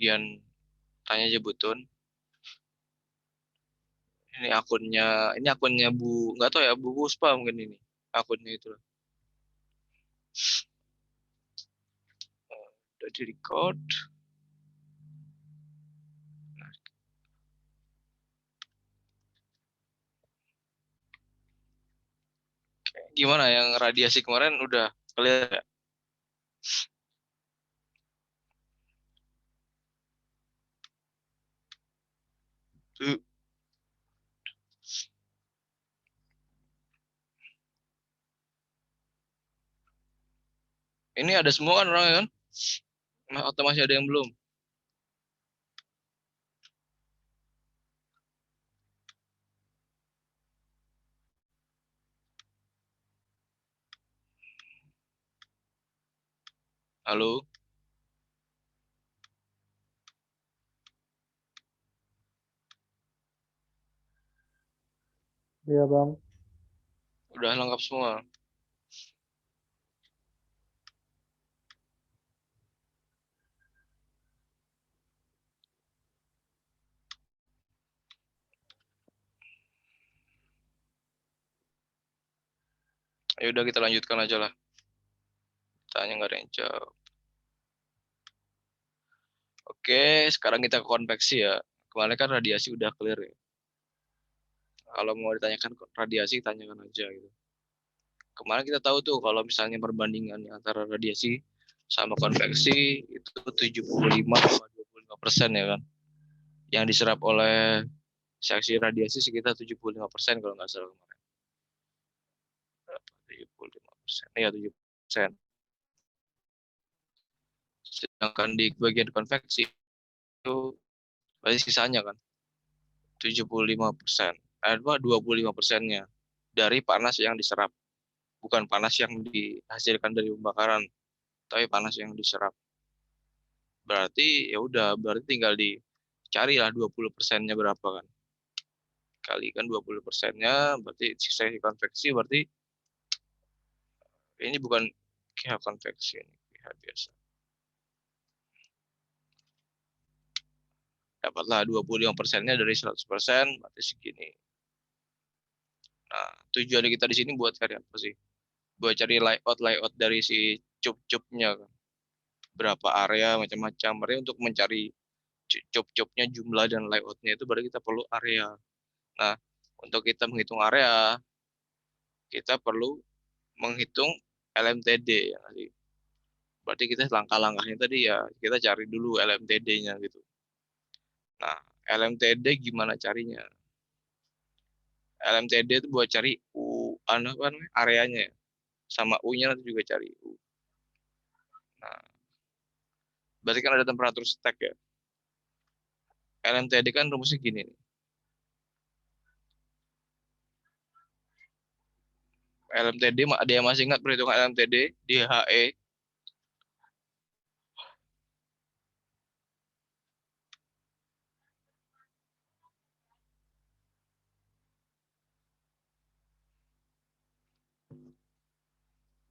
kemudian tanya Jebutun. Ini akunnya Bu, nggak tahu ya, Bu Puspa mungkin ini akunnya itu. Udah di record. Gimana yang radiasi kemarin udah clear ya? Tuh. Ini ada semua kan orangnya kan? Atau masih ada yang belum? Halo? Iya bang. Udah lengkap semua. Ya udah kita lanjutkan aja lah. Tanya nggak ada yang jawab. Oke, sekarang kita ke konveksi ya. Kemarin kan radiasi udah clear ya. Kalau mau ditanyakan radiasi, tanyakan aja gitu. Kemarin kita tahu tuh kalau misalnya perbandingan antara radiasi sama konveksi itu 75,25% ya kan. Yang diserap oleh seksi radiasi sekitar 75% kalau nggak salah kemarin. 75%. Ya 70%. Sedangkan di bagian konveksi itu berarti sisanya kan 75%. Ada 25%-nya dari panas yang diserap, bukan panas yang dihasilkan dari pembakaran, tapi panas yang diserap. Berarti ya udah, berarti tinggal dicari lah 20%-nya berapa kan. Kalikan 20%-nya, berarti sisa konveksi, berarti ini bukan pH konveksi, ini pH biasa. Dapatlah 25%-nya dari 100%, berarti segini. Nah, tujuan kita di sini buat cari apa sih? Buat cari layout dari si cup-cupnya kan. Berapa area, macam-macam. Berarti untuk mencari cup-cupnya, jumlah dan layoutnya itu berarti kita perlu area. Nah, untuk kita menghitung area, kita perlu menghitung LMTD ya. Berarti kita langkah-langkahnya tadi ya, kita cari dulu LMTD-nya gitu. Nah, LMTD gimana carinya? LMTD itu buat cari apa namanya, areanya ya. Sama U-nya nanti juga cari U. Nah, berarti kan ada temperatur stack ya. LMTD kan rumusnya gini nih. LMTD, ada yang masih ingat perhitungan LMTD di HE?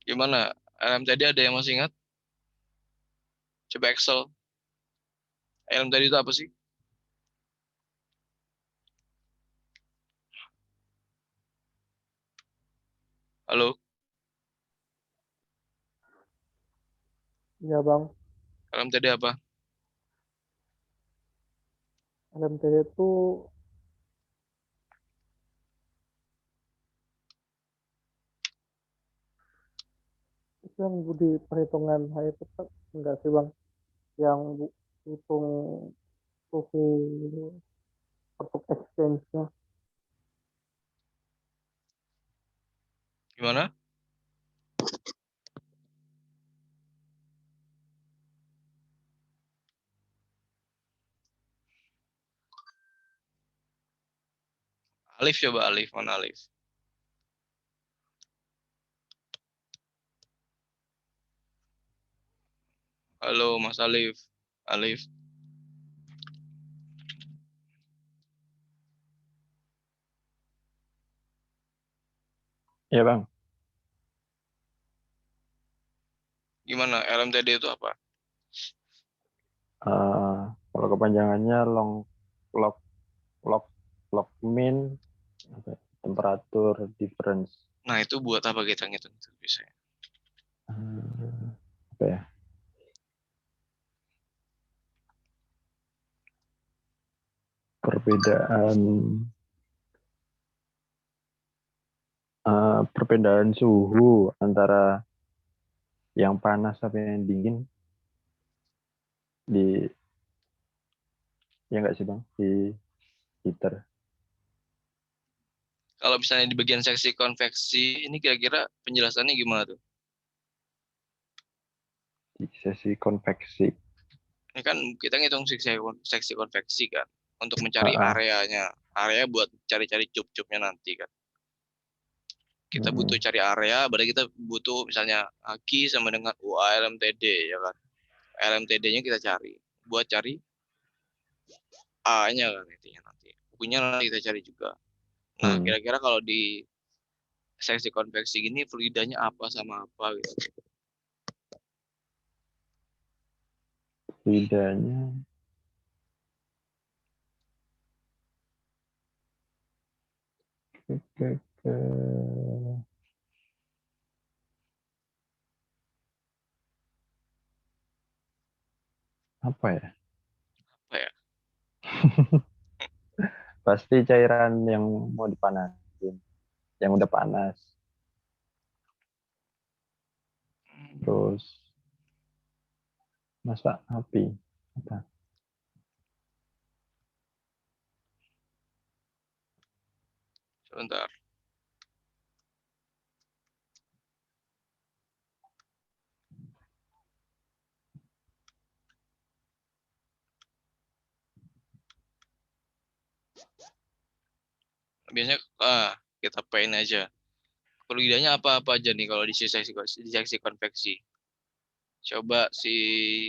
Gimana? LMTD ada yang masih ingat? Coba Excel. LMTD itu apa sih? Halo? Iya bang. LMTD apa? LMTD itu yang di perhitungan H itu kan enggak sih bang? Yang hitung suhu untuk exchange-nya. Gimana? Alif coba Alif. Mana Alif? Halo Mas Alif. Alif. Iya bang. Gimana? LMTD itu apa? Kalau kepanjangannya long log log log mean apa ya, temperature difference. Nah, itu buat apa kita ngitung itu bisa? Apa ya? Perbedaan perbedaan suhu antara yang panas sampai yang dingin di ya nggak sih bang di heater. Kalau misalnya di bagian seksi konveksi, ini kira-kira penjelasannya gimana tuh? Di sesi konveksi. Ini kan kita ngitung seksi konveksi kan, untuk mencari Ah, areanya. Area buat cari-cari cup-cupnya nanti kan. Kita butuh cari area, berarti kita butuh misalnya Q sama dengan UA LMTD ya kan. LMTD-nya kita cari. Buat cari A-nya kan intinya nanti. Bukunya nanti kita cari juga. Nah, kira-kira kalau di seksi konveksi gini fluidanya apa sama apa gitu. Bedanya ke apa ya? Apa ya? Pasti cairan yang mau dipanasin, yang udah panas. Terus masak api. Apa? Sebentar. Biasanya kita paint aja. Fluidanya apa-apa aja nih kalau di seksi konveksi. Coba si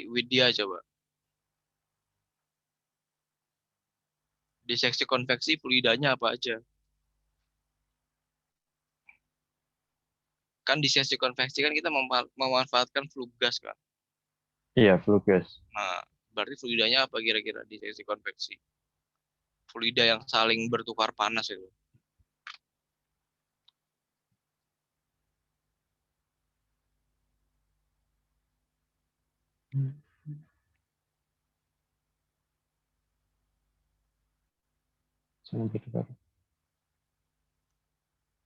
Widya coba. Di seksi konveksi fluidanya apa aja? Kan di seksi konveksi kan kita memanfaatkan flue gas kan. Iya, flue gas. Nah, berarti fluidanya apa kira-kira di seksi konveksi? Fluida yang saling bertukar panas itu. Sampai dibakar.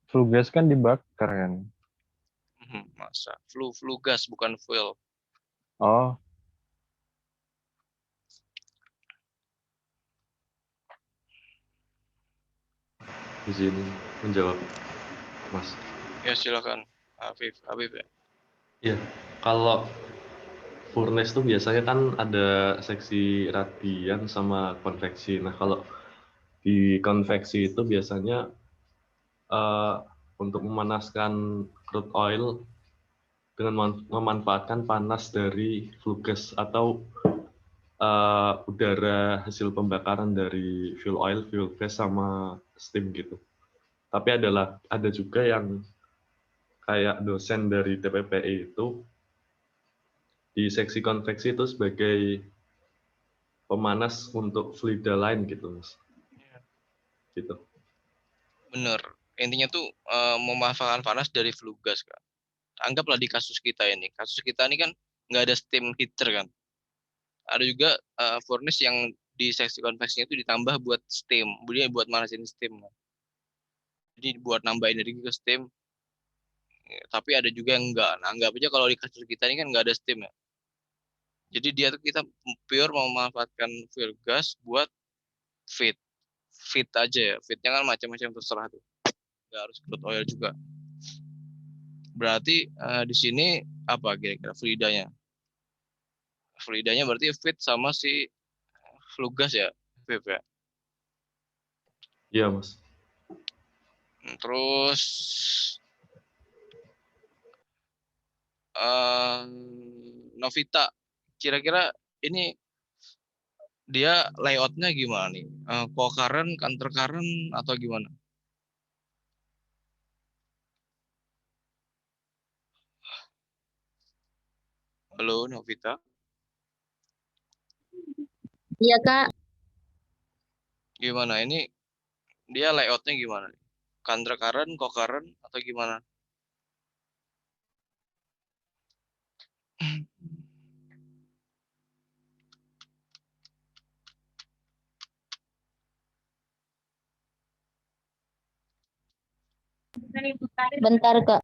Flue gas kan dibakar kan. Masa flue gas bukan fuel. Oh, izin menjawab, Mas. Ya silakan, Afif ya. Ya, kalau furnace tuh biasanya kan ada seksi radian sama konveksi. Nah, kalau di konveksi itu biasanya eh, untuk memanaskan crude oil dengan memanfaatkan panas dari flue gas atau udara hasil pembakaran dari fuel oil, fuel gas sama steam gitu. Tapi ada juga yang kayak dosen dari TPPI itu di seksi konveksi itu sebagai pemanas untuk fluida lain gitu, Mas. Gitu. Bener. Intinya tuh memanfaatkan panas dari flue gas kan. Anggaplah di kasus kita ini. Kasus kita ini kan nggak ada steam heater kan. Ada juga furnace yang di seksi konveksinya itu ditambah buat steam. Dia buat manasin steam. Jadi buat nambah energi ke steam. Tapi ada juga yang enggak. Nah, anggap aja kalau di kasus kita ini kan nggak ada steam ya. Jadi dia tuh kita pure memanfaatkan fuel gas buat feed. Feed aja ya. Feednya kan macam-macam terserah tuh. Nggak harus crude oil juga. Berarti di sini apa kira-kira fluidanya? Fluidanya berarti feed sama si flue gas ya, Viv ya. Iya, Mas. Terus Novita, kira-kira ini dia layoutnya gimana nih? Co-current, counter current atau gimana? Halo Novita. Iya, Kak. Gimana ini dia layoutnya gimana nih? Counter current, co-current atau gimana? Bentar, Kak.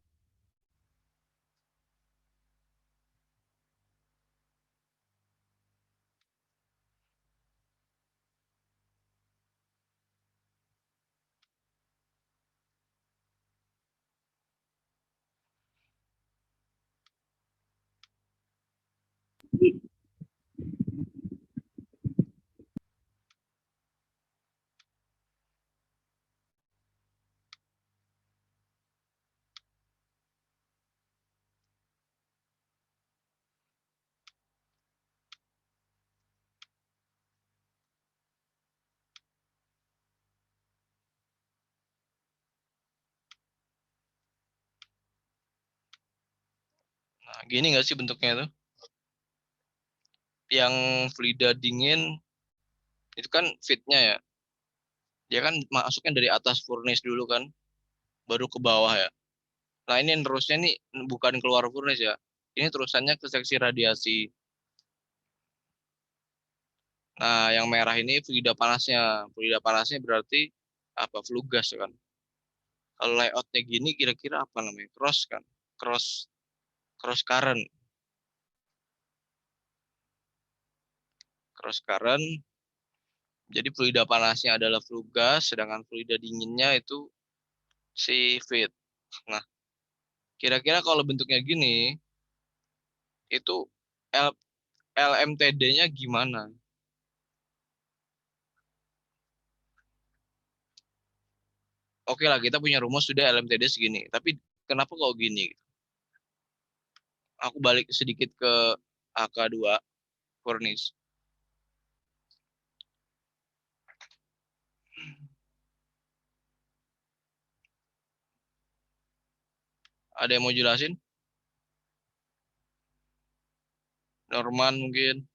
Nah, gini nggak sih bentuknya itu? Yang fluida dingin itu kan fitnya ya. Dia kan masuknya dari atas furnace dulu kan, baru ke bawah ya. Nah ini terusnya nih bukan keluar furnace ya. Ini terusannya ke seksi radiasi. Nah yang merah ini fluida panasnya. Fluida panasnya berarti apa? Flue gas ya kan. Kalau layoutnya gini kira-kira apa namanya? Cross kan? Cross cross current. Cross current. Jadi fluida panasnya adalah flue gas, sedangkan fluida dinginnya itu si feed. Nah, kira-kira kalau bentuknya gini, itu LMTD-nya gimana? Oke lah, kita punya rumus sudah LMTD segini. Tapi kenapa kok gini? Aku balik sedikit ke AK2 furnace. Ada yang mau jelasin? Norman mungkin.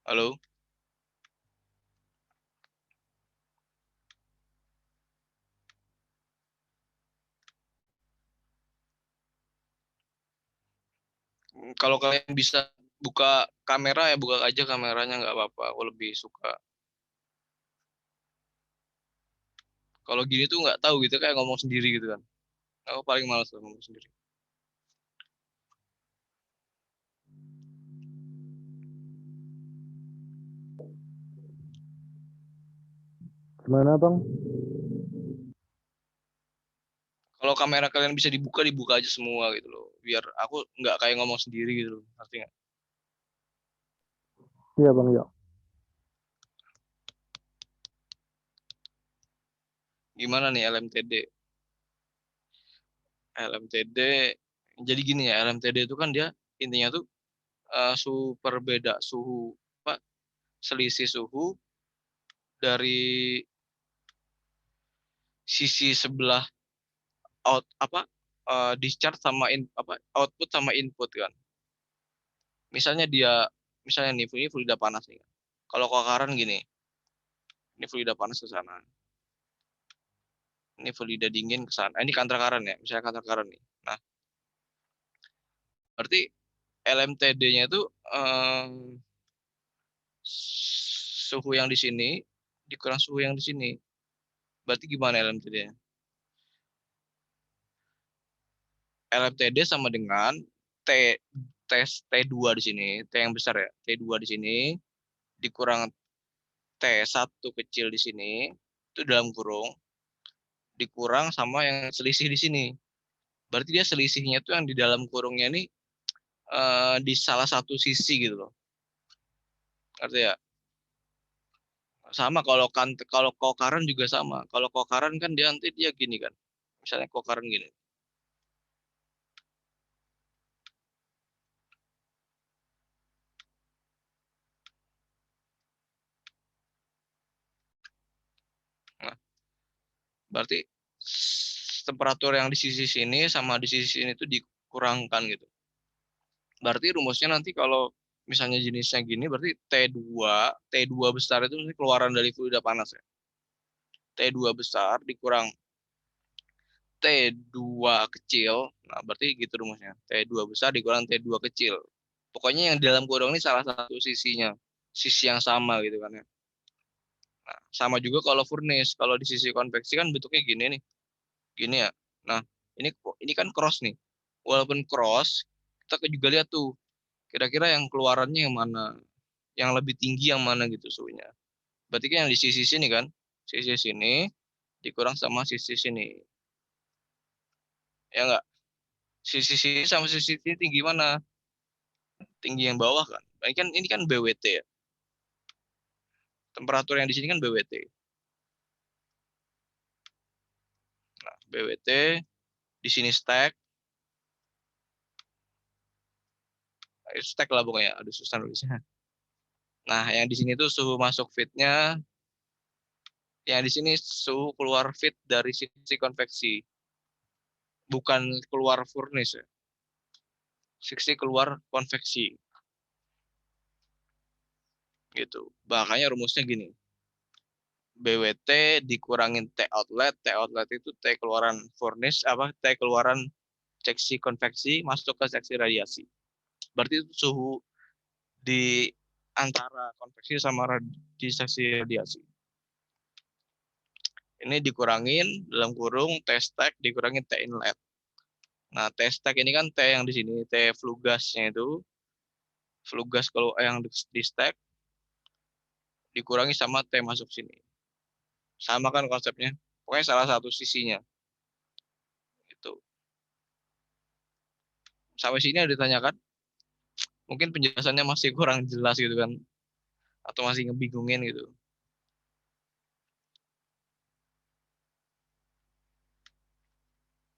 Halo? Kalau kalian bisa buka kamera ya buka aja kameranya nggak apa-apa. Aku lebih suka. Kalau gini tuh nggak tahu gitu kayak ngomong sendiri gitu kan. Aku paling malas tuh ngomong sendiri. Gimana bang? Kalau kamera kalian bisa dibuka, dibuka aja semua gitu loh. Biar aku nggak kayak ngomong sendiri gitu loh. Ngerti nggak? Iya bang ya. Gimana nih LMTD? LMTD, jadi gini ya, LMTD itu kan dia intinya tuh suhu perbeda suhu, apa, selisih suhu dari sisi sebelah out apa discharge sama apa output sama input kan. Misalnya misalnya nih ini fluida panas nih. Kalau kokaran gini, ini fluida panas ke sana. Ini fluida dingin ke sana. Ini kantor ya, misalnya kantor nih. Nah, berarti LMTD-nya itu suhu yang di sini dikurang suhu yang di sini. Berarti gimana LMTD-nya? LMTD sama dengan T tes T2 di sini, T yang besar ya, T2 di sini dikurang T1 kecil di sini, itu dalam kurung, dikurang sama yang selisih di sini. Berarti dia selisihnya tuh yang di dalam kurungnya ini di salah satu sisi gitu loh. Ngerti ya? Sama kalau kokaran juga sama. Kalau kokaran kan dia nanti dia gini kan. Misalnya kokaran gini. Berarti temperatur yang di sisi sini sama di sisi sini itu dikurangkan gitu. Berarti rumusnya nanti kalau misalnya jenisnya gini, berarti T2 besar itu keluaran dari fluida panas ya. T2 besar dikurang T2 kecil, nah berarti gitu rumusnya. T2 besar dikurang T2 kecil. Pokoknya yang di dalam kurung ini salah satu sisinya, sisi yang sama gitu kan ya. Nah, sama juga kalau furnace, kalau di sisi konveksi kan bentuknya gini nih, gini ya. Nah, ini kan cross nih. Walaupun cross, kita juga lihat tuh kira-kira yang keluarannya yang mana, yang lebih tinggi yang mana gitu suhunya. Berarti kan yang di sisi sini kan, sisi sini dikurang sama sisi sini. Ya enggak? Sisi sini sama sisi sini tinggi mana? Tinggi yang bawah kan. Ini kan BWT ya. Temperatur yang di sini kan BWT. Nah, BWT di sini stack. Stack lah pokoknya. Aduh susah nulisnya. Nah, yang di sini tuh suhu masuk feednya, yang di sini suhu keluar feed dari sisi konveksi, bukan keluar furnace ya. Sisi keluar konveksi. Gitu. Makanya rumusnya gini. BWT dikurangin T outlet itu T keluaran furnace T keluaran seksi konveksi masuk ke seksi radiasi. Berarti itu suhu di antara konveksi sama di seksi radiasi. Ini dikurangin dalam kurung T stack dikurangin T inlet. Nah, T stack ini kan T yang di sini, T flue gasnya itu, flue gas kalau yang di stack dikurangi sama T masuk sini. Sama kan konsepnya? Pokoknya salah satu sisinya. Itu. Sampai sini ada ditanyakan? Mungkin penjelasannya masih kurang jelas gitu kan, atau masih ngebingungin gitu.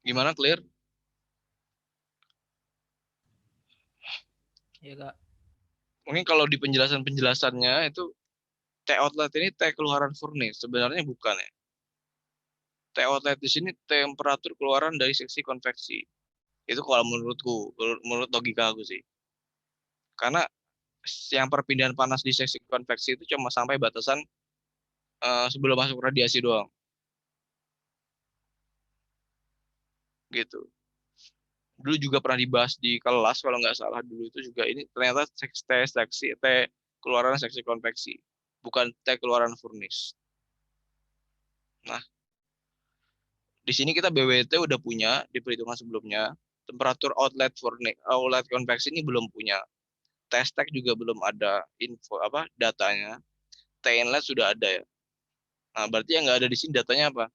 Gimana, clear? Iya kak. Mungkin kalau di penjelasannya itu T outlet ini T keluaran furnace, sebenarnya bukan ya. T outlet di sini temperatur keluaran dari seksi konveksi. Itu kalau menurutku, menurut logika aku sih. Karena yang perpindahan panas di seksi konveksi itu cuma sampai batasan sebelum masuk radiasi doang. Gitu. Dulu juga pernah dibahas di kelas kalau nggak salah dulu itu juga ini ternyata T keluaran seksi konveksi, bukan T keluaran furnace. Nah, di sini kita BWT udah punya di perhitungan sebelumnya. Temperatur outlet konveksi ini belum punya. T stack juga belum ada info datanya. T inlet sudah ada ya. Nah, berarti yang nggak ada di sini datanya apa?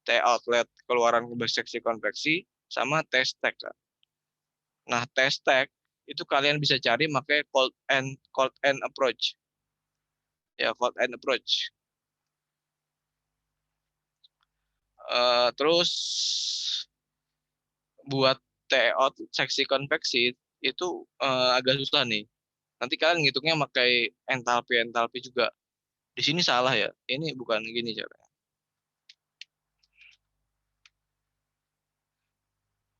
T outlet keluaran seksi konveksi sama T stack kan. Nah, T stack itu kalian bisa cari pakai cold end approach. Ya, cold end approach. Terus buat T out seksi konveksi itu agak susah nih. Nanti kalian ngitungnya pakai entalpi juga. Di sini salah ya. Ini bukan gini caranya.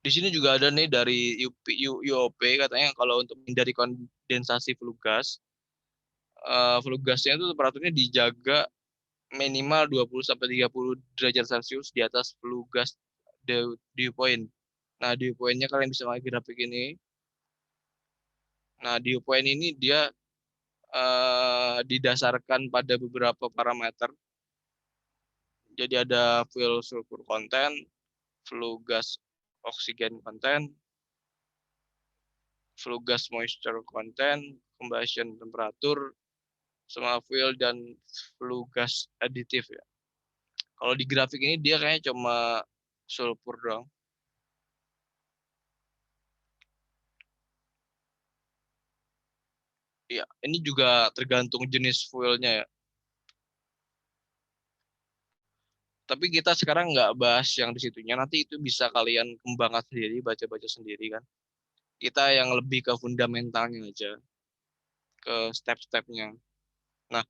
Di sini juga ada nih dari UOP katanya kalau untuk menghindari kondensasi flue gasnya itu temperaturnya dijaga minimal 20-30 derajat Celcius di atas flue gas dew point. Nah, dew point-nya kalian bisa pakai grafik ini. Nah, dew point ini dia didasarkan pada beberapa parameter. Jadi ada fuel sulfur content, flue gas oksigen content, flue gas moisture content, combustion temperatur, sama fuel dan flue gas aditif ya. Kalau di grafik ini dia kayaknya cuma sulfur doang. Ya, ini juga tergantung jenis fuelnya ya. Tapi kita sekarang nggak bahas yang di situnya. Nanti itu bisa kalian kembangkan sendiri, baca-baca sendiri kan. Kita yang lebih ke fundamentalnya aja, ke step-stepnya. Nah,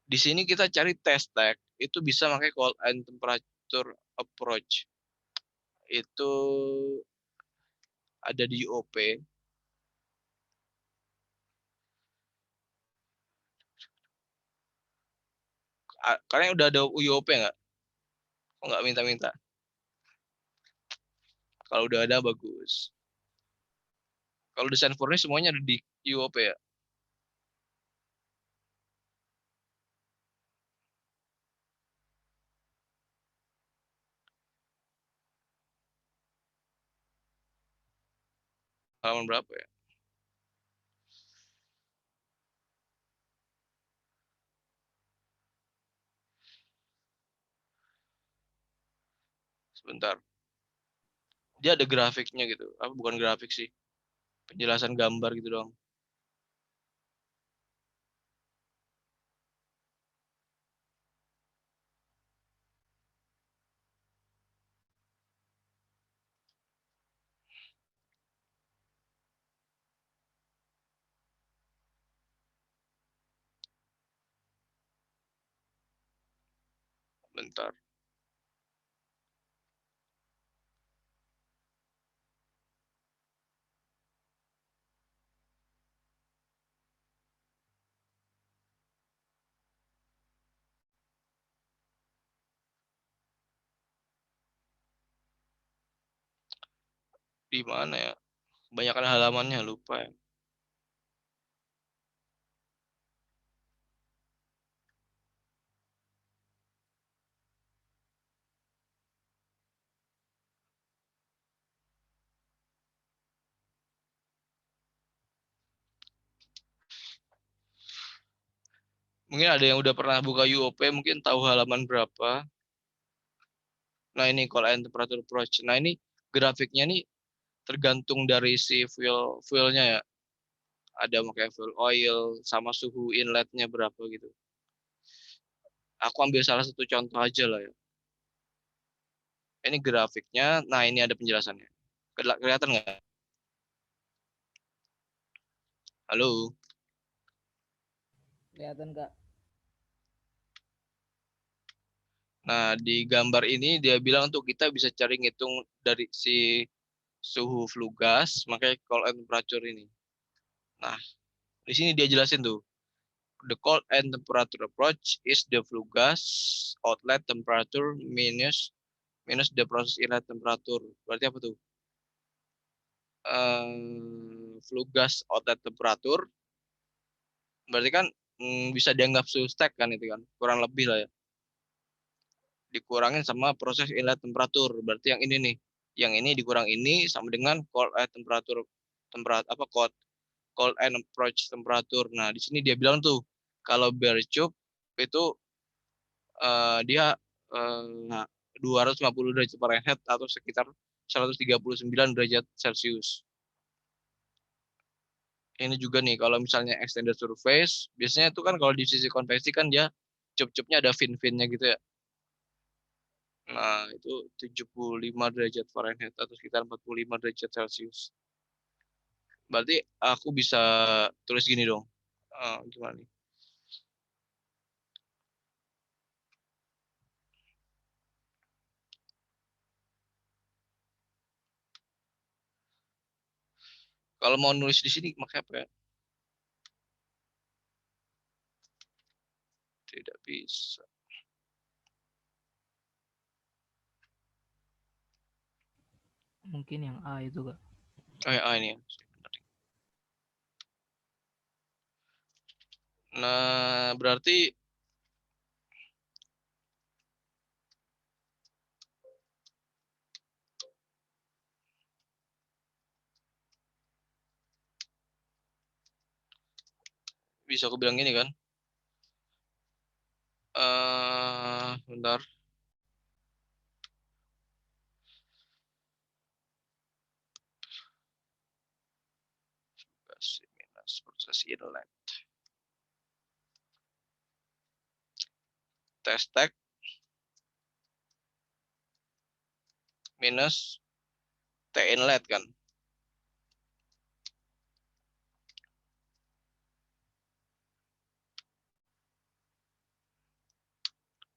Di sini kita cari test tag, itu bisa pakai cold and temperature approach. Itu ada di UOP. Kalian udah ada UOP nggak? Kok nggak minta-minta? Kalau udah ada bagus. Kalau desain furnace semuanya ada di UOP ya. Halaman berapa ya? Sebentar. Dia ada grafiknya gitu. Apa bukan grafik sih? Penjelasan gambar gitu dong. Bentar. Di mana ya? Kebanyakan halamannya lupa ya. Mungkin ada yang udah pernah buka UOP, mungkin tahu halaman berapa. Nah ini cold and temperature approach. Nah ini grafiknya nih tergantung dari si fuelnya ya. Ada pakai fuel oil sama suhu inletnya berapa gitu. Aku ambil salah satu contoh aja lah ya. Ini grafiknya. Nah ini ada penjelasannya. Kelihatan nggak? Halo. Kelihatan Kak. Nah di gambar ini dia bilang tuh kita bisa cari ngitung dari si suhu flue gas, makanya cold and temperature ini. Nah di sini dia jelasin tuh. The cold and temperature approach is the flue gas outlet temperature minus the process inlet temperature. Berarti apa tuh? Flue gas outlet temperature. Berarti kan bisa dianggap suhu stack kan itu kan. Kurang lebih lah ya. Dikurangin sama proses inlet temperature. Berarti yang ini nih. Yang ini dikurang ini sama dengan cold and temperature apa cold and approach temperature. Nah, di sini dia bilang tuh kalau bare tube itu dia 250 derajat Fahrenheit atau sekitar 139 derajat Celcius. Ini juga nih kalau misalnya extended surface, biasanya itu kan kalau di sisi konveksi kan dia cup-cupnya ada fin-finnya gitu ya. Nah, itu 75 derajat Fahrenheit atau sekitar 45 derajat Celcius. Berarti aku bisa tulis gini dong. Gimana nih? Kalau mau nulis di sini pakai apa ya? Tidak bisa. Mungkin yang A itu Kak. Ini ya. Nah, berarti bisa aku bilang gini kan? Bentar. Minus proses inlet. Test tag minus T inlet kan.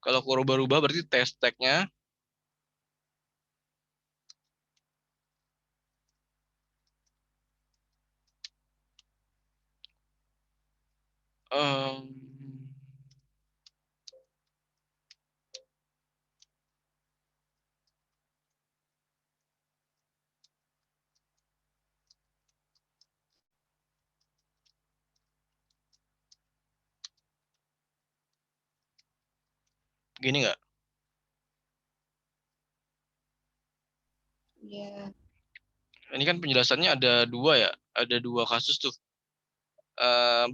Kalau aku rubah-rubah berarti test tag-nya em, gini nggak? Iya. Ini kan penjelasannya ada dua ya, ada dua kasus tuh.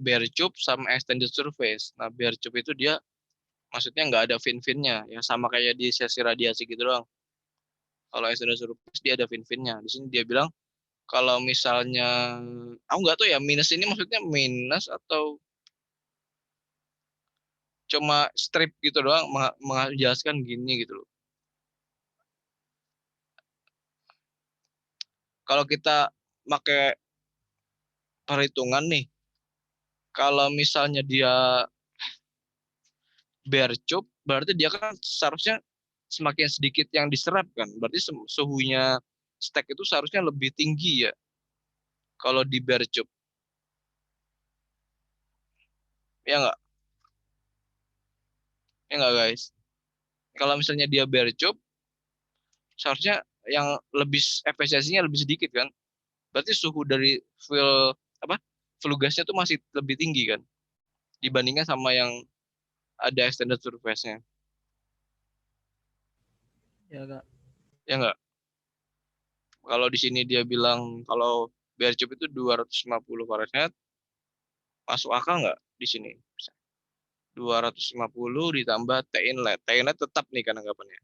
Bare tube sama extended surface. Nah, bare tube itu dia maksudnya nggak ada fin-finnya, ya sama kayak di sesi radiasi gitu doang. Kalau extended surface dia ada fin-finnya. Di sini dia bilang kalau misalnya, aku nggak tahu ya minus ini maksudnya minus atau cuma strip gitu doang menjelaskan gini gitu loh. Kalau kita pakai perhitungan nih, kalau misalnya dia bare tube, berarti dia kan seharusnya semakin sedikit yang diserap kan. Berarti suhunya stack itu seharusnya lebih tinggi ya kalau di bare tube. Ya nggak? Ya nggak guys? Kalau misalnya dia bare tube, seharusnya yang lebih efisiensinya lebih sedikit kan. Berarti suhu dari fuel apa? Flue gasnya tuh masih lebih tinggi kan dibandingkan sama yang ada extended surface-nya. Ya kak. Ya nggak? Kalau di sini dia bilang kalau bare tube itu 250 Fahrenheit, masuk akal nggak di sini? 250 ditambah T inlet. T inlet tetap nih kan anggapannya.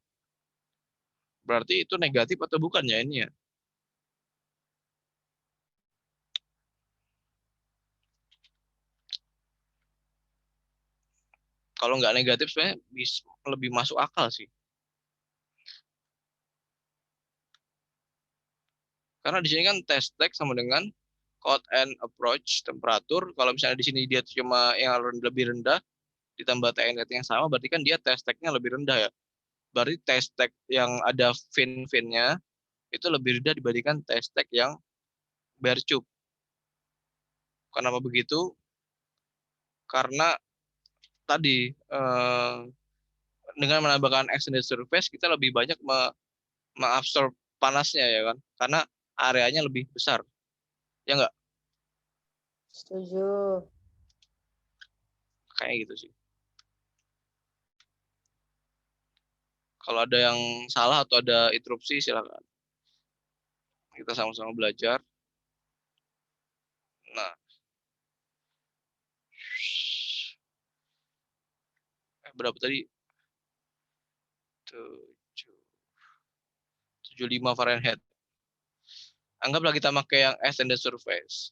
Berarti itu negatif atau bukan ya ini ya? Kalau nggak negatif sebenarnya bisa lebih masuk akal sih. Karena di sini kan test tag sama dengan cold and approach temperatur. Kalau misalnya di sini dia cuma yang lebih rendah ditambah T inlet yang sama, berarti kan dia test tag-nya lebih rendah ya. Berarti test tag yang ada fin-finnya itu lebih rendah dibandingkan test tag yang bare tube. Kenapa begitu? Karena tadi dengan menambahkan extended surface kita lebih banyak mengabsorb panasnya ya kan, karena areanya lebih besar, ya nggak? Setuju. Kayak gitu sih. Kalau ada yang salah atau ada interupsi silakan. Kita sama-sama belajar. Nah, berapa tadi? 75 Fahrenheit. Anggaplah kita pakai yang extended surface.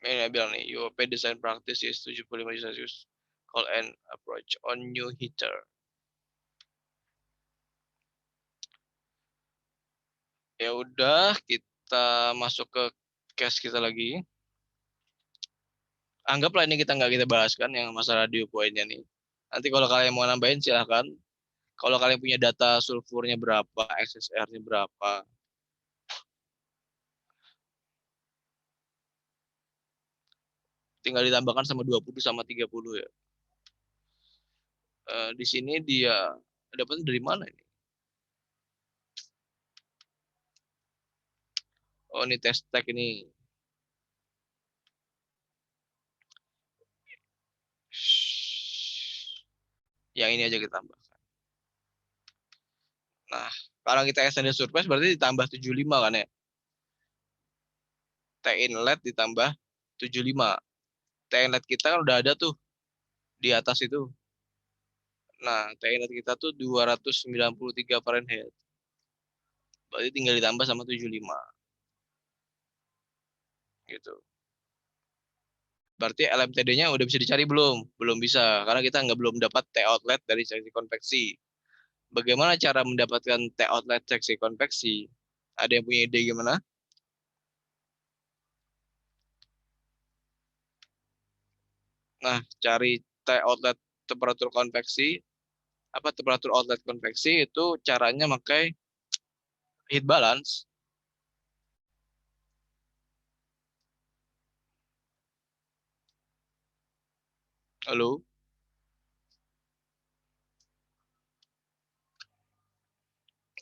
Ini dia bilang nih, UOP design practice is 75 Celsius call and approach on new heater. Ya udah, kita masuk ke case kita lagi. Anggaplah ini kita nggak kita bahas kan yang masalah dew point-nya nih. Nanti kalau kalian mau nambahin silahkan. Kalau kalian punya data sulfurnya berapa, XSR-nya berapa, tinggal ditambahkan sama 20 sama 30 ya. Di sini dia dapatnya dari mana ini? Oh, ini test tag ini. Yang ini aja kita tambahkan. Nah, kalau kita extended surface berarti ditambah 75 kan ya? T inlet ditambah 75. T inlet kita kan udah ada tuh di atas itu. Nah, T inlet kita tuh 293 Fahrenheit. Berarti tinggal ditambah sama 75. Gitu. Berarti LMTD-nya udah bisa dicari belum? Belum bisa, karena kita belum dapat T outlet dari seksi konveksi. Bagaimana cara mendapatkan T outlet seksi konveksi? Ada yang punya ide gimana? Nah, cari T outlet temperatur konveksi, temperatur outlet konveksi itu caranya pakai heat balance. Halo?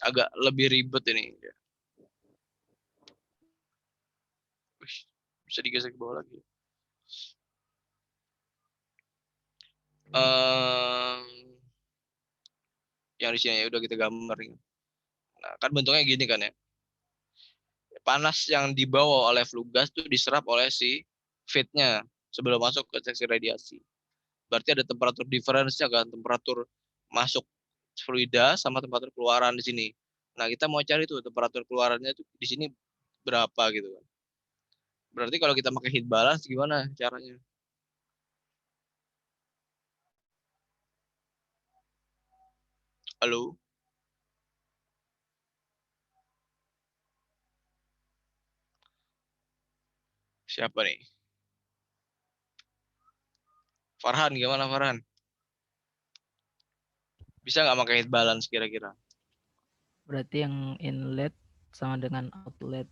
Agak lebih ribet ini. Wih, bisa digeser ke bawah lagi. Yang di sini udah kita gambar. Nah, kan bentuknya gini kan ya. Panas yang dibawa oleh flue gas itu diserap oleh si feed-nya sebelum masuk ke seksi radiasi. Berarti ada temperatur difference-nya kan, temperatur masuk fluida sama temperatur keluaran di sini. Nah, kita mau cari tuh temperatur keluarannya tuh di sini berapa gitu kan. Berarti kalau kita pakai heat balance gimana caranya? Halo? Siapa nih? Farhan, gimana Farhan? Bisa nggak pakai heat balance kira-kira? Berarti yang inlet sama dengan outlet.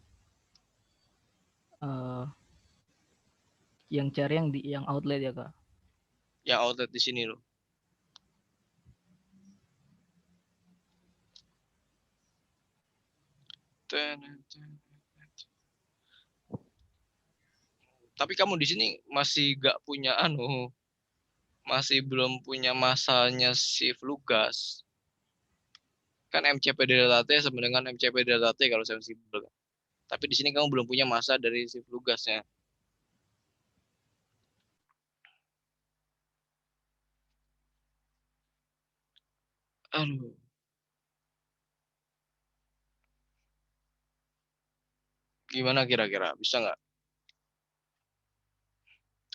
Yang cari yang outlet ya Kak. Yang outlet di sini loh. Tapi kamu di sini masih gak punya masih belum punya masanya si flue gas. Kan MCP delta T sama dengan MCP delta T kalau sensibel. Tapi di sini kamu belum punya massa dari si flue gasnya. Aduh. Gimana kira-kira? Bisa nggak?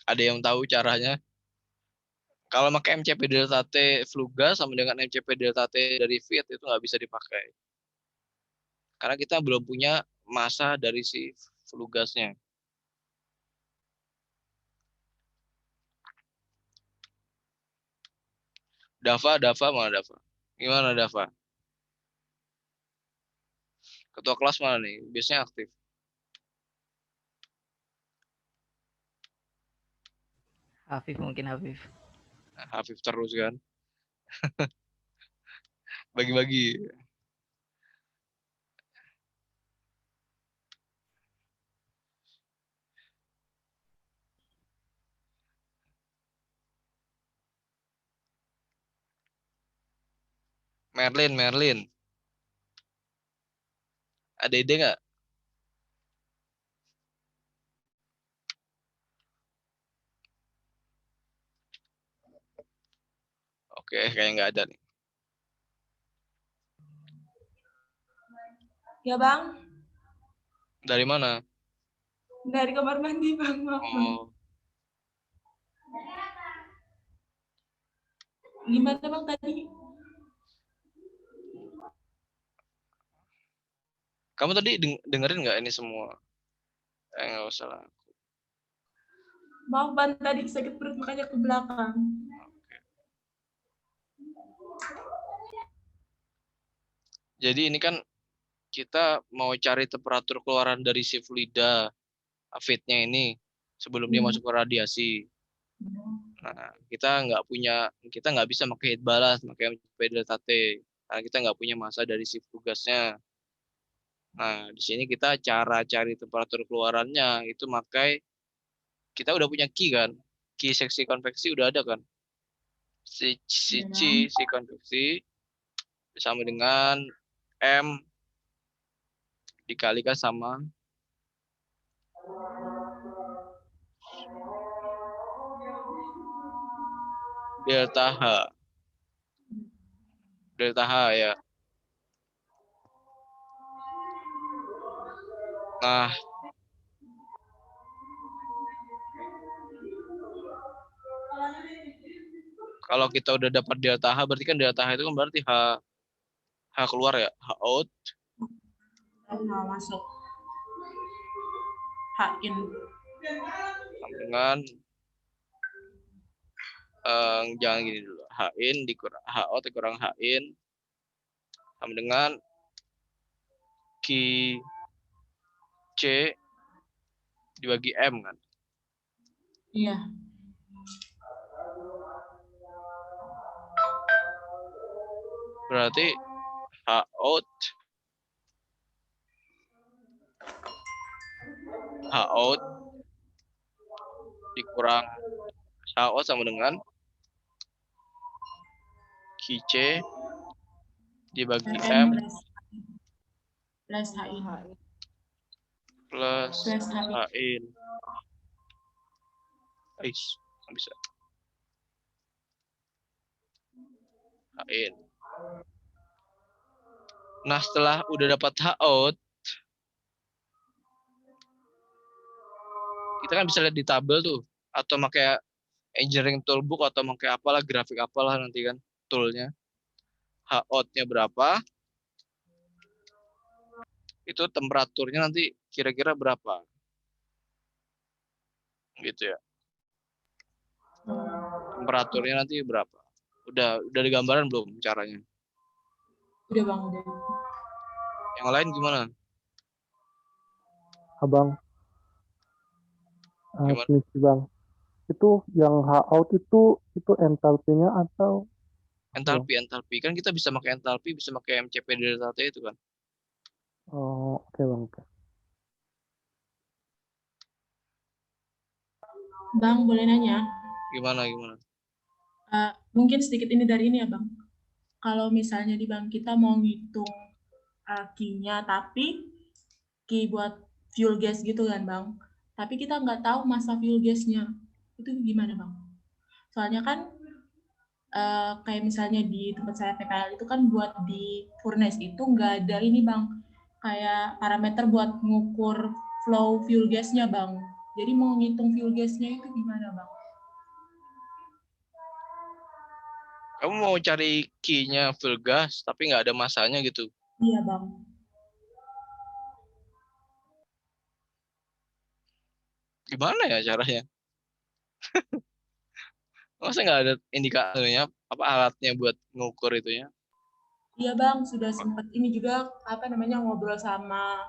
Ada yang tahu caranya? Kalau pakai MCP delta T flue gas sama dengan MCP delta T dari feed itu nggak bisa dipakai. Karena kita belum punya massa dari si flue gasnya. Dava mana Dava? Gimana Dava? Ketua kelas mana nih? Biasanya aktif. Hafif mungkin Hafif. Hafif terus kan. Bagi-bagi. Merlin. Ada ide nggak? Oke, kayak nggak ada nih. Ya Bang, Dari mana? dari kamar mandi Bang. Maaf, Bang. Oh, Gimana Bang tadi? kamu tadi dengerin nggak ini semua? Nggak usah lah. Maaf Bang, tadi sakit perut makanya ke belakang. Jadi ini kan kita mau cari temperatur keluaran dari si fluida feed-nya ini sebelum dia masuk ke radiasi. Nah, kita nggak bisa pakai heat balance, pakai MCP delta T, karena kita nggak punya massa dari si flue gasnya. Nah, di sini kita cara cari temperatur keluarannya itu kita udah punya key kan, key seksi konveksi udah ada kan, si konveksi sama dengan M dikalikan sama delta H. delta H ya. Nah, kalau kita udah dapat delta H, berarti kan delta H itu kan berarti H keluar ya, H out Mau masuk. H in. sama dengan jangan gini dulu. H in dikurang H out dikurang H in sama dengan Q C dibagi M kan. Iya. Berarti H out dikurang H out sama dengan QC dibagi M Plus H in. plus Plus H in. H in. Nggak bisa. H in. Nah, setelah udah dapat H out, kita kan bisa lihat di tabel tuh, atau pakai engineering toolbook atau pakai apalah grafik apalah nanti kan toolnya. H out-nya berapa? Itu temperaturnya nanti kira-kira berapa? Gitu ya. Temperaturnya nanti berapa? Udah digambaran belum caranya? Udah Bang, udah. Yang lain gimana? Abang, Gimana? permisi Bang. Itu yang H out itu entalpinya atau Entalpi kan kita bisa pakai entalpi, bisa pakai MCP delta T itu kan. oh, oke Bang. Oke. Bang, boleh nanya? Gimana? Mungkin sedikit ini dari ini ya Bang. Kalau misalnya di bank kita mau ngitung Q-nya, tapi Q buat fuel gas gitu kan Bang. Tapi kita nggak tahu masa fuel gasnya. Itu gimana Bang? Soalnya kan kayak misalnya di tempat saya PKL itu kan buat di furnace itu nggak ada ini Bang. Kayak parameter buat ngukur flow fuel gasnya Bang. Jadi mau ngitung fuel gasnya itu gimana Bang? Kamu mau cari key-nya fuel gas, tapi nggak ada masanya gitu. Iya Bang. Gimana ya caranya? Masa nggak ada indikatornya, apa alatnya buat ngukur itunya? Iya Bang, sudah sempat ini juga ngobrol sama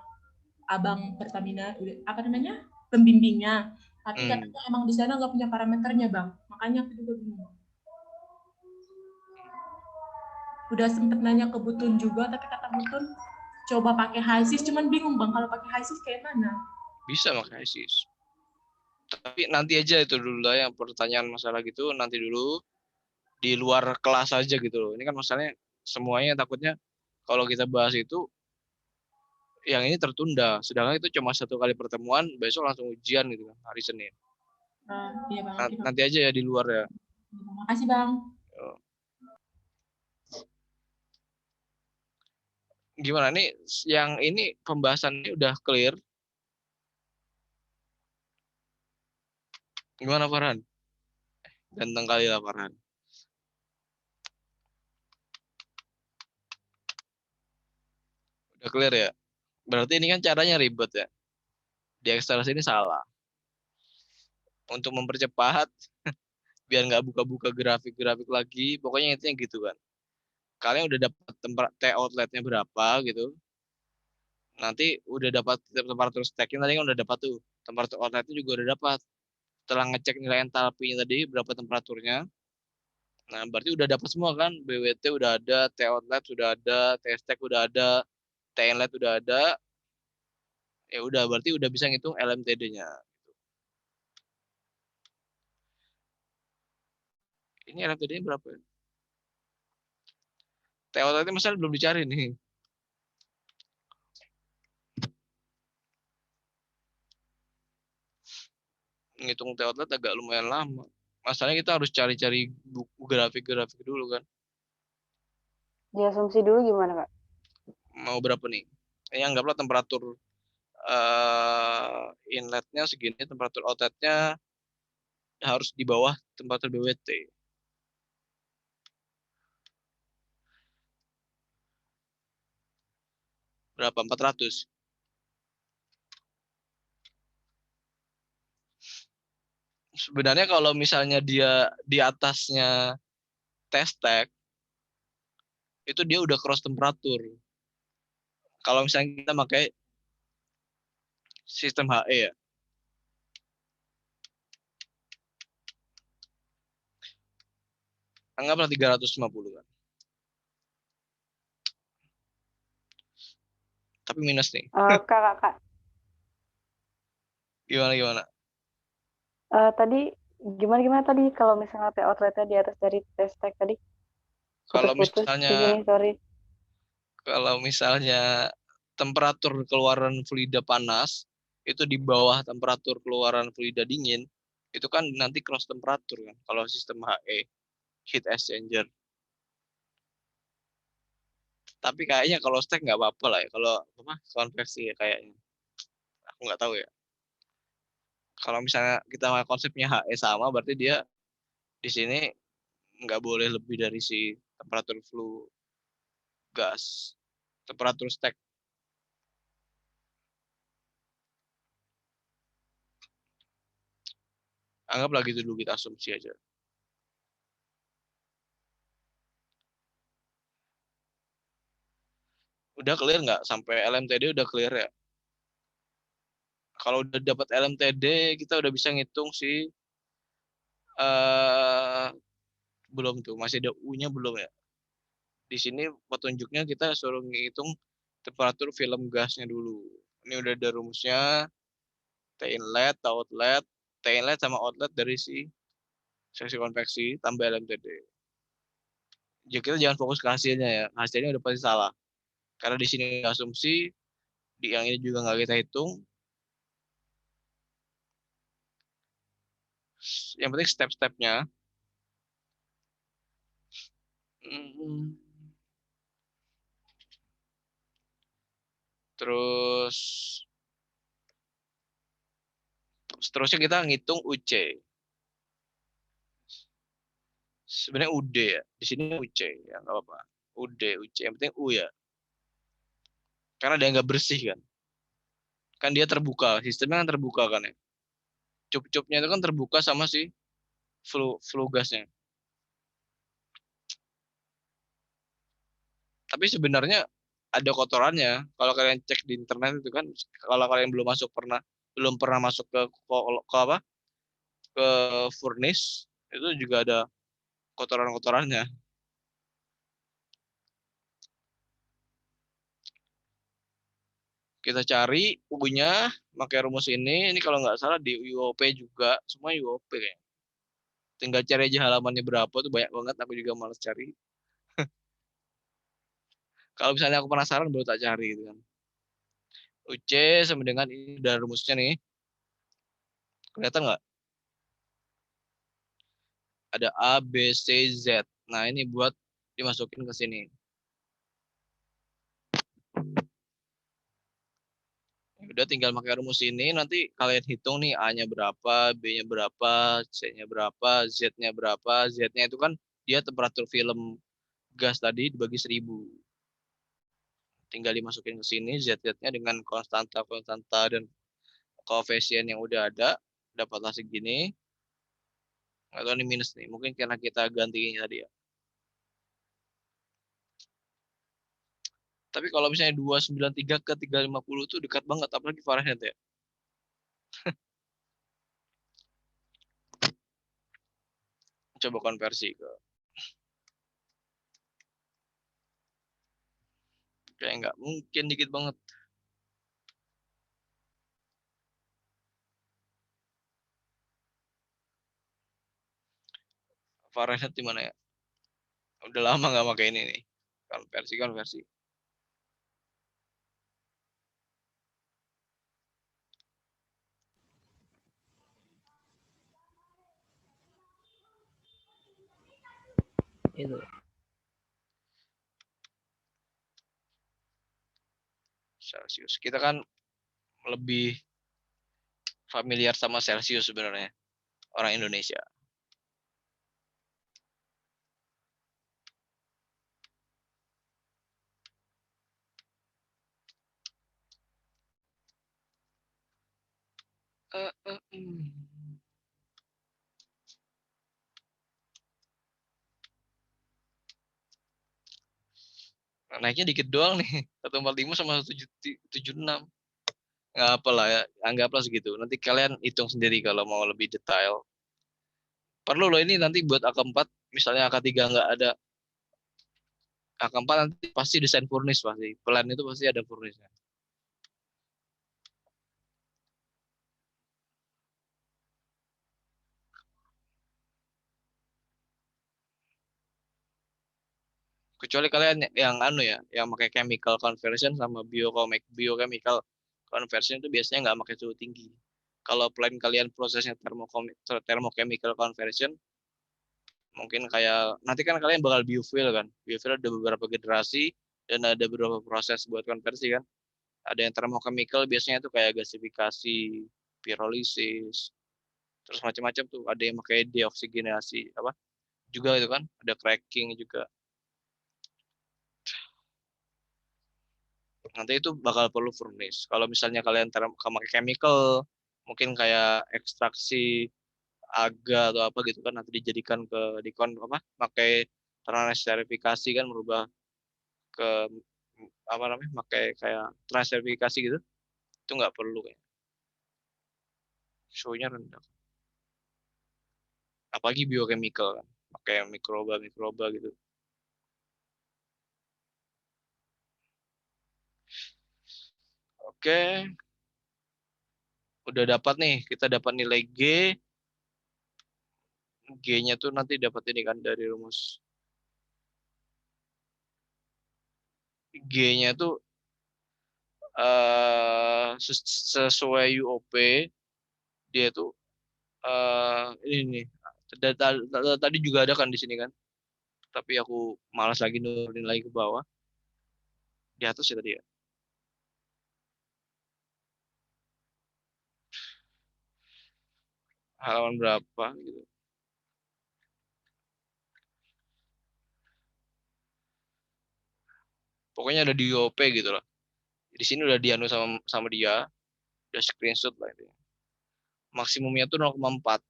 abang Pertamina, apa namanya pembimbingnya. Tapi katanya emang di sana nggak punya parameternya Bang. Makanya aku juga bingung. Udah sempet nanya ke Butun juga, tapi kata Butun coba pakai HISIS, cuman bingung Bang kalau pakai HISIS kayak mana. Bisa pakai ISIS. Tapi nanti aja itu dulu lah yang pertanyaan masalah gitu, nanti dulu di luar kelas aja gitu loh. Ini kan masalahnya semuanya takutnya kalau kita bahas itu yang ini tertunda. Sedangkan itu cuma 1 kali pertemuan, besok langsung ujian gitu kan hari Senin. Iya Bang, oke Bang. Nanti aja ya di luar ya. Makasih Bang. Gimana nih yang ini pembahasannya udah clear? Gimana Farhan? Ganteng kali lah Farhan. Udah clear ya? Berarti ini kan caranya ribet ya. Di Excel sini salah. Untuk mempercepat, biar nggak buka-buka grafik-grafik lagi, pokoknya intinya gitu kan. Kalian udah dapat T outletnya berapa gitu. Nanti udah dapat temperatur stacknya tadi kan udah dapat tuh. Temperatur outletnya juga udah dapat. Setelah ngecek nilai entalpinya tadi berapa temperaturnya. Nah, berarti udah dapat semua kan. BWT udah ada, T outlet sudah ada, T stack udah ada, T inlet udah ada. Ya udah berarti udah bisa ngitung LMTD-nya. Ini LMTD-nya berapa ya? T outletnya misalnya belum dicari nih. Ngitung T outlet agak lumayan lama. Masalahnya kita harus cari-cari buku grafik-grafik dulu kan. Diasumsi dulu gimana, Kak? Mau berapa nih? Anggaplah temperatur inletnya segini, temperatur outletnya harus di bawah temperatur BWT. Berapa? 400. Sebenarnya kalau misalnya dia di atasnya test tag, itu dia udah cross temperatur. Kalau misalnya kita pakai sistem HE ya. Anggaplah 350 kan. Tapi minus nih. Kak. Gimana? Tadi gimana tadi kalau misalnya outletnya di atas dari test tag tadi? Kalau Putus-putus di sini, sorry. Kalau misalnya temperatur keluaran fluida panas itu di bawah temperatur keluaran fluida dingin, itu kan nanti cross temperatur kan. Kalau sistem HE, heat exchanger. Tapi kayaknya kalau stack nggak apa-apa lah ya. Kalau konveksi ya kayaknya. Aku nggak tahu ya. Kalau misalnya kita konsepnya HE sama, berarti dia di sini nggak boleh lebih dari si temperatur flue gas, temperatur stack. Anggaplah gitu dulu, kita asumsi aja. Udah clear nggak? Sampai LMTD udah clear ya? Kalau udah dapat LMTD, kita udah bisa ngitung si belum tuh, masih ada U-nya belum ya. Di sini petunjuknya kita suruh ngitung temperatur film gasnya dulu. Ini udah ada rumusnya, T inlet, T inlet sama outlet dari si seksi konveksi tambah LMTD. Jadi kita jangan fokus ke hasilnya ya. Hasilnya udah pasti salah. Karena di sini asumsi, di yang ini juga nggak kita hitung. Yang penting step-stepnya. Terus seterusnya kita ngitung UC. Sebenarnya UD ya. Di sini UC ya, nggak apa-apa. UC. Yang penting U ya. Karena dia nggak bersih kan. Kan dia terbuka. Sistemnya kan terbuka kan ya. Cup-cupnya itu kan terbuka sama si flue gasnya. Tapi sebenarnya ada kotorannya. Kalau kalian cek di internet itu kan, kalau kalian belum pernah masuk ke apa? Ke furnace, itu juga ada kotoran-kotorannya. Kita cari U-nya, pakai rumus ini. Ini kalau nggak salah di UOP juga, semua UOP kayaknya. Tinggal cari aja halamannya berapa, tuh banyak banget, aku juga males cari. Kalau misalnya aku penasaran, baru tak cari gitu kan. UC sama dengan ini udah rumusnya nih. Kelihatan nggak? Ada A, B, C, Z. Nah, ini buat dimasukin ke sini. Udah tinggal pakai rumus ini, nanti kalian hitung nih A-nya berapa, B-nya berapa, C-nya berapa, Z-nya berapa. Z-nya itu kan dia temperatur film gas tadi dibagi 1000. Tinggal dimasukin ke sini, Z-nya dengan konstanta dan koefisien yang udah ada, dapatlah segini. Atau ini minus nih, mungkin karena kita ganti tadi ya. Tapi kalau misalnya 293 ke 350 itu dekat banget, apalagi Fahrenheit ya. Coba konversi ke. Kayak nggak mungkin, dikit banget. Fahrenheit di mana ya? Udah lama nggak pakai ini nih. Konversi. Itu. Celsius. Kita kan lebih familiar sama Celsius sebenarnya, orang Indonesia. Naiknya dikit doang nih, 145 sama 176. Nggak apa lah ya, anggaplah segitu. Nanti kalian hitung sendiri kalau mau lebih detail. Perlu loh ini nanti buat AK4, misalnya AK3 nggak ada, AK4 nanti pasti desain furnace pasti. Plan itu pasti ada furnace-nya. Kecuali kalian yang yang pakai chemical conversion sama biochemical conversion itu biasanya nggak pakai suhu tinggi. Kalau plan kalian prosesnya thermochemical conversion, mungkin kayak nanti kan kalian bakal biofuel kan. Biofuel ada beberapa generasi dan ada beberapa proses buat konversi kan. Ada yang thermochemical biasanya itu kayak gasifikasi, pirolisis, terus macam-macam tuh. Ada yang pakai deoksigenasi apa juga itu kan. Ada cracking juga. Nanti itu bakal perlu furnace. Kalau misalnya kalian pakai chemical, mungkin kayak ekstraksi aga atau apa gitu kan nanti dijadikan ke apa pakai transerifikasi kan merubah ke apa namanya pakai kayak transerifikasi gitu itu nggak perlu kayak show-nya rendah apalagi biochemical kan pakai mikroba gitu. Oke, udah dapat nih, kita dapat nilai G-nya tuh nanti dapat ini kan dari rumus G-nya tuh sesuai UOP dia tuh ini nih tadi juga ada kan di sini kan, tapi aku malas lagi nurunin lagi ke bawah. Di atas ya tadi ya. Halaman berapa gitu. Pokoknya ada di UOP gitu lah. Di sini udah dianu sama dia, udah screenshot lah itu. Maksimumnya tuh 0,4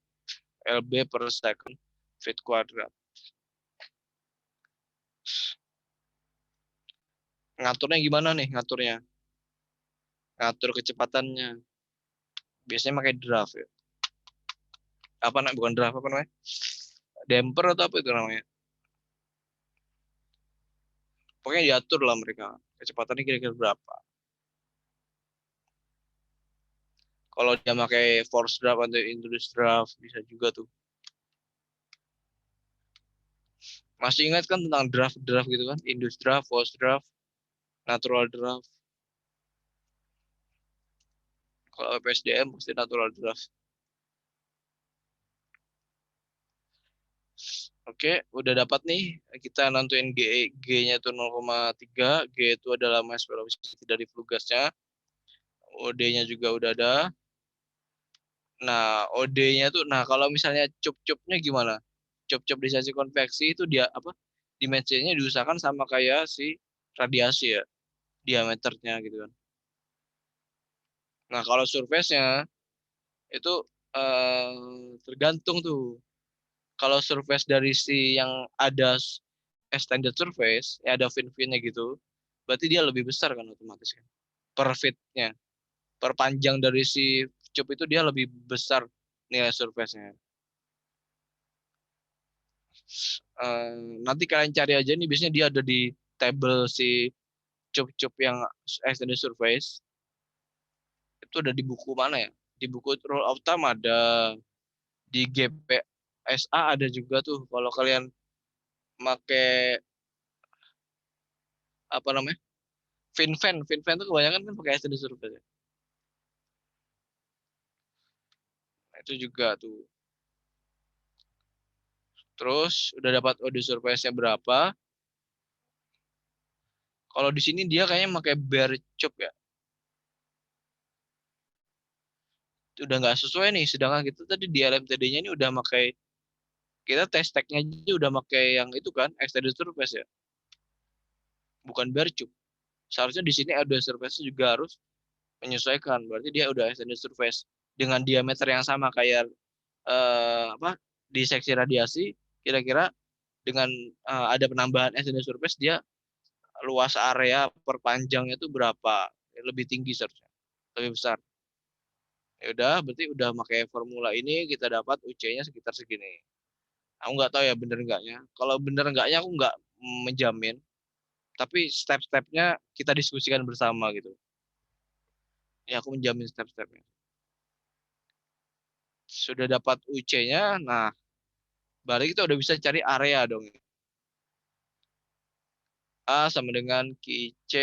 lb per second feet kuadrat. Ngaturnya gimana nih ngaturnya? Ngatur kecepatannya. Biasanya pakai draft ya. Bukan draft apa namanya? Damper atau apa itu namanya? Pokoknya diatur lah mereka. Kecepatannya kira-kira berapa. Kalau dia pakai force draft atau induced draft bisa juga tuh. Masih ingat kan tentang draft gitu kan? Induced draft, force draft, natural draft. Kalau PSDM pasti natural draft. Oke, udah dapat nih. Kita nentuin G-nya itu 0,3. G itu adalah mass velocity dari flue gasnya. OD-nya juga udah ada. Nah, OD-nya tuh, nah kalau misalnya cup-cupnya gimana? Cup-cup di sesi konveksi itu dia apa? Dimensinya diusahakan sama kayak si radiasi ya, diameternya gitu kan. Nah, kalau surface-nya itu tergantung tuh. Kalau surface dari si yang ada extended surface, ya ada fin-finnya gitu, berarti dia lebih besar kan otomatis kan. Per fitnya, per panjang dari si cup itu dia lebih besar nilai surface-nya. Nanti kalian cari aja nih, biasanya dia ada di table si cup-cup yang extended surface. Itu ada di buku mana ya? Di buku rule of thumb ada, di GPSA ada juga tuh. Kalau kalian pakai apa namanya? FinFan tuh kebanyakan kan pakai extended surface. Nah, itu juga tuh. Terus udah dapat OD surface-nya berapa? Kalau di sini dia kayaknya pakai bare cup ya. udah nggak sesuai nih, sedangkan kita tadi di LMTD-nya ini udah pakai, kita tes tag-nya aja udah pakai yang itu kan, extended surface ya, bukan bare cup. Seharusnya di sini ada surface juga harus menyesuaikan, berarti dia udah extended surface dengan diameter yang sama kayak apa di seksi radiasi, kira-kira dengan ada penambahan extended surface, dia luas area perpanjangnya itu berapa, lebih tinggi seharusnya, lebih besar. Ya udah, berarti udah pakai formula ini kita dapat UC-nya sekitar segini. Aku nggak tahu ya bener enggaknya. Kalau bener enggaknya aku nggak menjamin, tapi step-stepnya kita diskusikan bersama gitu. Ya aku menjamin step-stepnya. Sudah dapat UC-nya, nah berarti kita udah bisa cari area dong. A sama dengan QC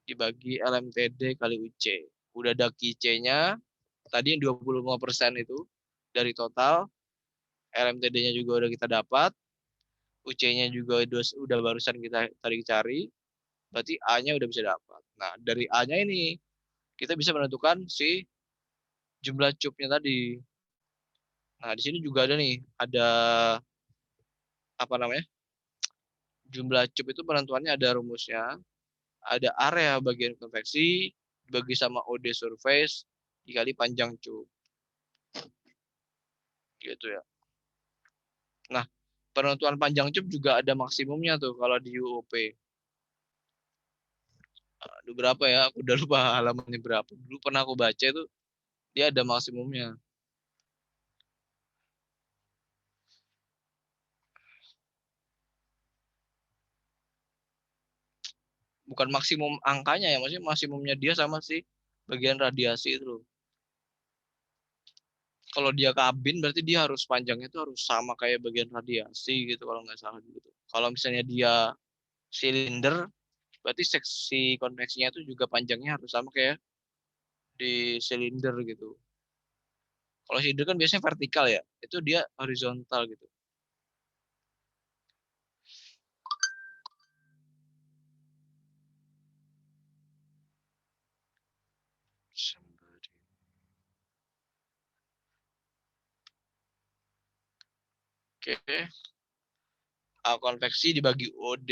dibagi LMTD kali UC. Udah ada QC-nya, tadi 25% itu dari total, LMTD-nya juga udah kita dapat, UC-nya juga udah barusan kita tadi cari, berarti A-nya udah bisa dapat. Nah, dari A-nya ini kita bisa menentukan si jumlah cube-nya tadi. Nah, di sini juga ada nih, ada apa namanya? Jumlah cube itu penentuannya ada rumusnya, ada area bagian konveksi dibagi sama OD surface dikali panjang cube. Gitu ya. Nah, penentuan panjang cube juga ada maksimumnya tuh kalau di UOP. Aduh, berapa ya? Aku udah lupa halamannya berapa. Dulu pernah aku baca itu dia ada maksimumnya. Bukan maksimum angkanya ya, maksudnya maksimumnya dia sama sih bagian radiasi itu loh. Kalau dia kabin berarti dia harus panjangnya itu harus sama kayak bagian radiasi gitu kalau nggak salah gitu. Kalau misalnya dia silinder berarti seksi konveksinya itu juga panjangnya harus sama kayak di silinder gitu. Kalau silinder kan biasanya vertikal ya, itu dia horizontal gitu. Oke, konveksi dibagi OD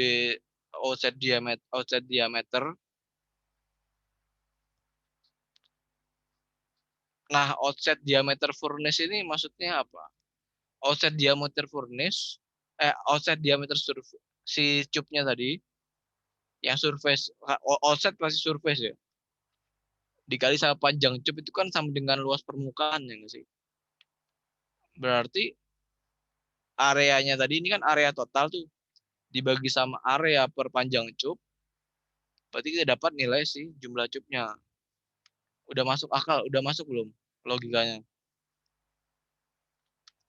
outset diameter. Nah, outset diameter furnace ini maksudnya apa? Outset diameter furnace, outset diameter si cube-nya tadi, yang surface, outset pasti surface ya. Dikali sama panjang cube itu kan sama dengan luas permukaan ya nggak sih? Berarti areanya tadi ini kan area total tuh dibagi sama area per panjang cube, berarti kita dapat nilai si jumlah cube-nya. Udah masuk akal, udah masuk belum logikanya?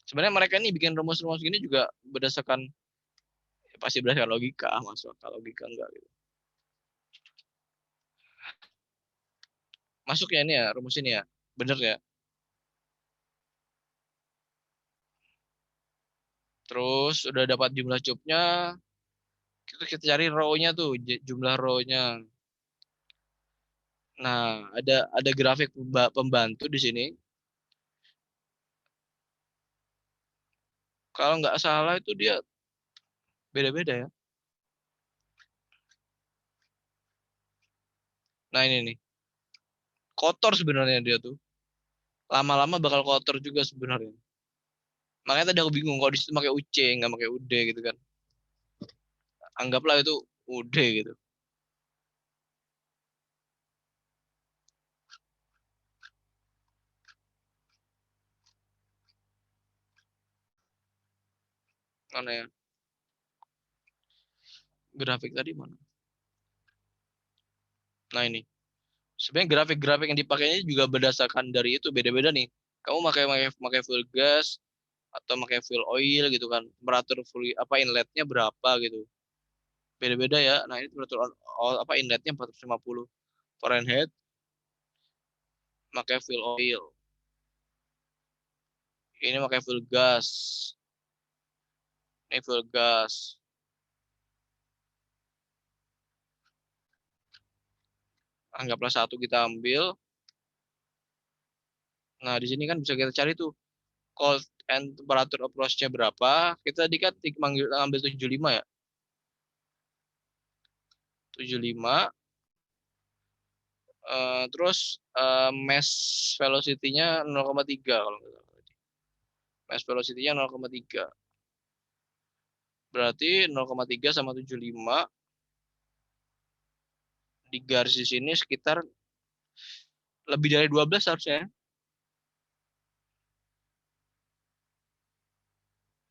Sebenarnya mereka ini bikin rumus-rumus gini juga berdasarkan, ya pasti berdasarkan logika, masuk akal, logika enggak gitu. Masuk ya ini ya, rumus ini ya, bener ya. Terus udah dapat jumlah cube-nya, kita cari row-nya tuh, jumlah row-nya. Nah, ada grafik pembantu di sini. Kalau nggak salah itu dia beda-beda ya. Nah ini nih, kotor sebenarnya dia tuh. Lama-lama bakal kotor juga sebenarnya. Makanya tadi aku bingung kalau di situ pakai UC nggak pakai UD gitu kan. Anggaplah itu UD gitu. Mana ya? Grafik tadi mana? Nah ini. Sebenarnya grafik-grafik yang dipakainya juga berdasarkan dari itu beda-beda nih. Kamu pakai fuel gas atau pakai fuel oil gitu kan. Temperatur fuel apa inletnya berapa gitu. Beda-beda ya. Nah, ini temperatur apa inletnya 450 Fahrenheit, pakai fuel oil. Ini pakai fuel gas. Ini fuel gas. Anggaplah satu kita ambil. Nah, di sini kan bisa kita cari tuh cold and temperature approach-nya berapa. Kita tadi kan ambil 75 ya. 75. Terus mass velocity-nya 0,3 kalau nggak salah. Mass velocity-nya 0,3. Berarti 0,3 sama 75 di garis di sini sekitar lebih dari 12 harusnya.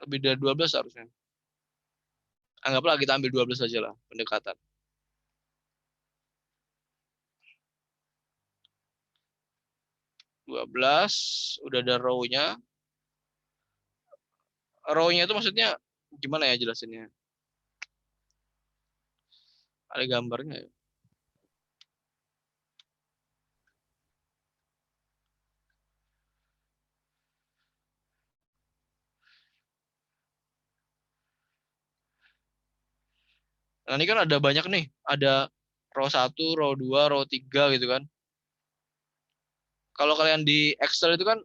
Lebih dari 12 harusnya. Anggaplah kita ambil 12 saja lah pendekatan. 12 udah ada row-nya. Row-nya itu maksudnya gimana ya jelasinnya? Ada gambarnya ya? Nah, ini kan ada banyak nih. Ada row 1, row 2, row 3 gitu kan. Kalau kalian di Excel itu kan,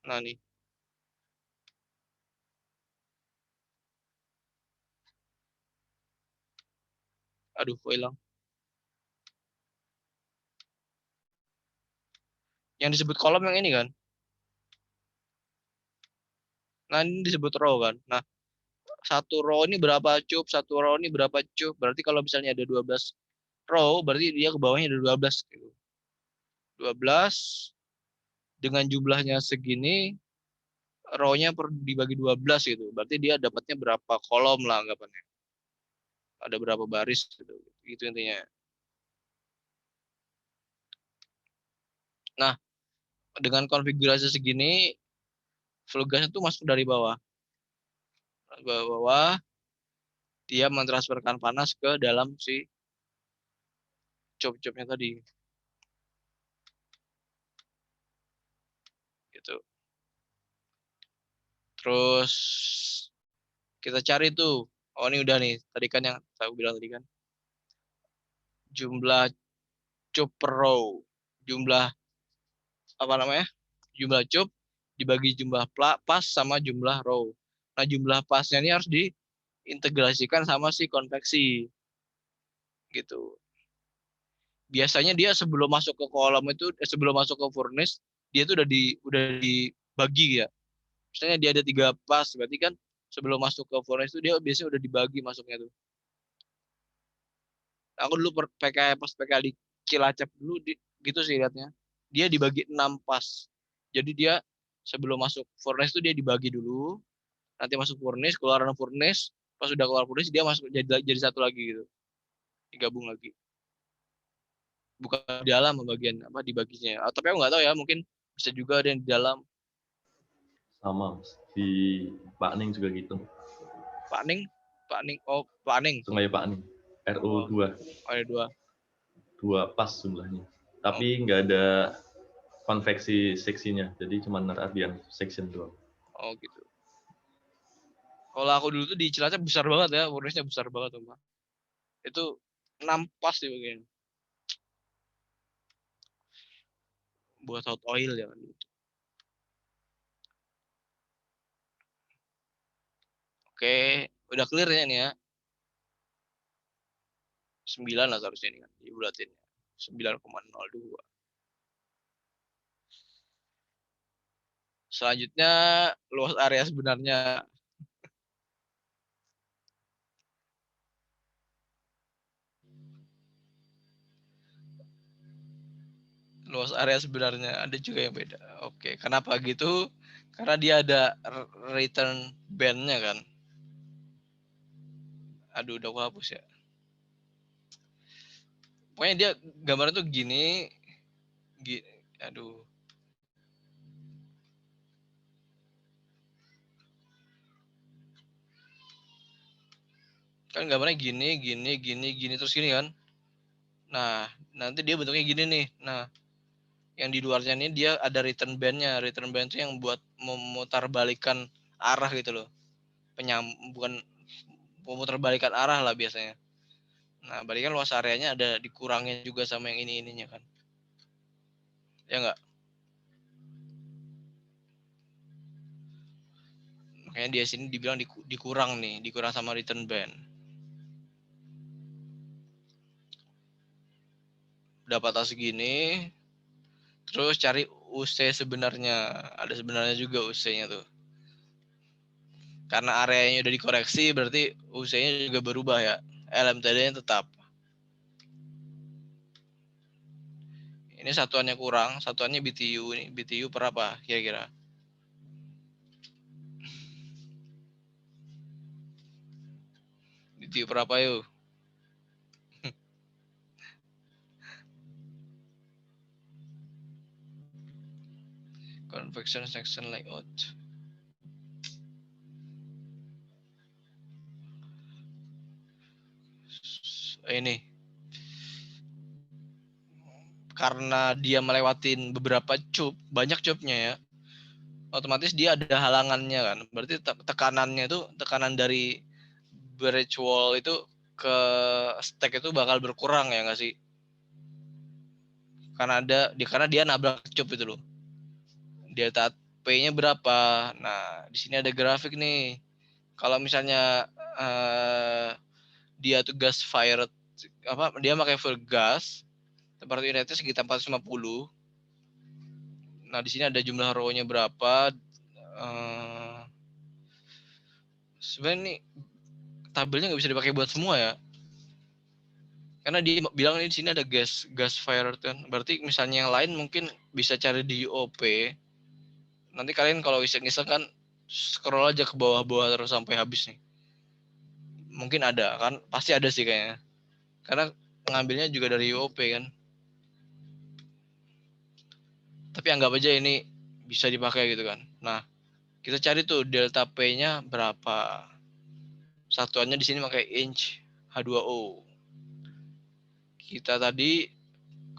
nah nih. Aduh, kok hilang. Yang disebut kolom yang ini kan. Nah, ini disebut row kan. Nah, satu row ini berapa cube, satu row ini berapa cube. Berarti kalau misalnya ada 12 row, berarti dia ke bawahnya ada 12 gitu. 12 dengan jumlahnya segini, row-nya dibagi 12 gitu. Berarti dia dapatnya berapa kolom lah anggapannya. Ada berapa baris gitu. Gitu intinya. Nah, dengan konfigurasi segini, flue gas itu masuk dari bawah. Bawah, dia mentransferkan panas ke dalam si cup-cupnya tadi. Gitu. Terus kita cari tuh. Oh, ini udah nih. Tadi kan yang saya bilang tadi kan. Jumlah cup per row. Jumlah apa namanya? Jumlah cup dibagi jumlah pas sama jumlah row. Nah, jumlah pasnya ini harus diintegrasikan sama si konveksi. Gitu. Biasanya dia sebelum masuk ke kolom itu sebelum masuk ke furnace, dia itu udah dibagi ya. Misalnya dia ada 3 pas, berarti kan sebelum masuk ke furnace itu dia biasanya udah dibagi masuknya tuh. Aku dulu pas PK di Cilacap dulu gitu sih lihatnya. Dia dibagi 6 pas. Jadi dia sebelum masuk furnace itu dia dibagi dulu. Nanti masuk furnace, keluaran furnace, pas udah keluar furnace dia masuk jadi satu lagi gitu. Digabung lagi. Bukan di dalam bagian apa dibaginya. Tapi aku nggak tahu ya, mungkin bisa juga ada yang di dalam. Sama di Pak Ning juga gitu. Pak Ning, oh Pak Ning. Sungai Pak Ning, RO 2. Oh, ada 2. 2 pas jumlahnya. Tapi nggak ada konveksi seksinya, jadi cuma radian section doang. Oh gitu. Kalau aku dulu tuh di Cilacap besar banget ya, furnace-nya besar banget tuh, Pak. Itu 6 pas sih bagian. Buat hot oil ya kan. Oke, udah clear ya nih ya. 9 lah seharusnya ini kan, dibulatin. 9,02. Selanjutnya luas area sebenarnya. Luas area sebenarnya ada juga yang beda. Oke, kenapa gitu? Karena dia ada return band-nya kan. Aduh, udah aku hapus ya. Pokoknya dia gambarnya tuh gini. Aduh. Kan gambarnya gini terus gini kan. Nah, nanti dia bentuknya gini nih. Nah, yang di luarnya ini dia ada return band-nya. Return band itu yang buat memutarbalikan arah gitu loh. Bukan memutarbalikan arah lah biasanya. Nah, berarti kan luas areanya ada dikurangin juga sama yang ininya kan. Ya enggak? Makanya dia sini dibilang dikurang nih, dikurang sama return band. Dapat segini, terus cari UC sebenarnya. Ada sebenarnya juga UC-nya tuh. Karena areanya udah dikoreksi, berarti UC-nya juga berubah ya. LMTD-nya tetap. Ini satuannya kurang, satuannya BTU ini. BTU per apa kira-kira? BTU per apa yuk? Convection section layout. Ini karena dia melewatin beberapa cup, banyak cupnya ya, otomatis dia ada halangannya kan. Berarti tekanannya itu, tekanan dari bridge wall itu ke stack itu bakal berkurang ya nggak sih? Karena dia nabrak cup itu loh. Delta P-nya berapa? Nah, di sini ada grafik nih. Kalau misalnya dia tuh gas fired dia pakai full gas, temperatur inletnya sekitar 450. Nah, di sini ada jumlah row-nya berapa. Sebenarnya ini tabelnya nggak bisa dipakai buat semua ya. Karena dia bilang di sini ada gas fired kan. Berarti misalnya yang lain mungkin bisa cari di UOP. Nanti kalian kalau iseng-iseng kan scroll aja ke bawah-bawah terus sampai habis nih. Mungkin ada kan, pasti ada sih kayaknya. Karena ngambilnya juga dari UOP kan. Tapi anggap aja ini bisa dipakai gitu kan. Nah, kita cari tuh delta P-nya berapa. Satuannya di sini pakai inch H2O. Kita tadi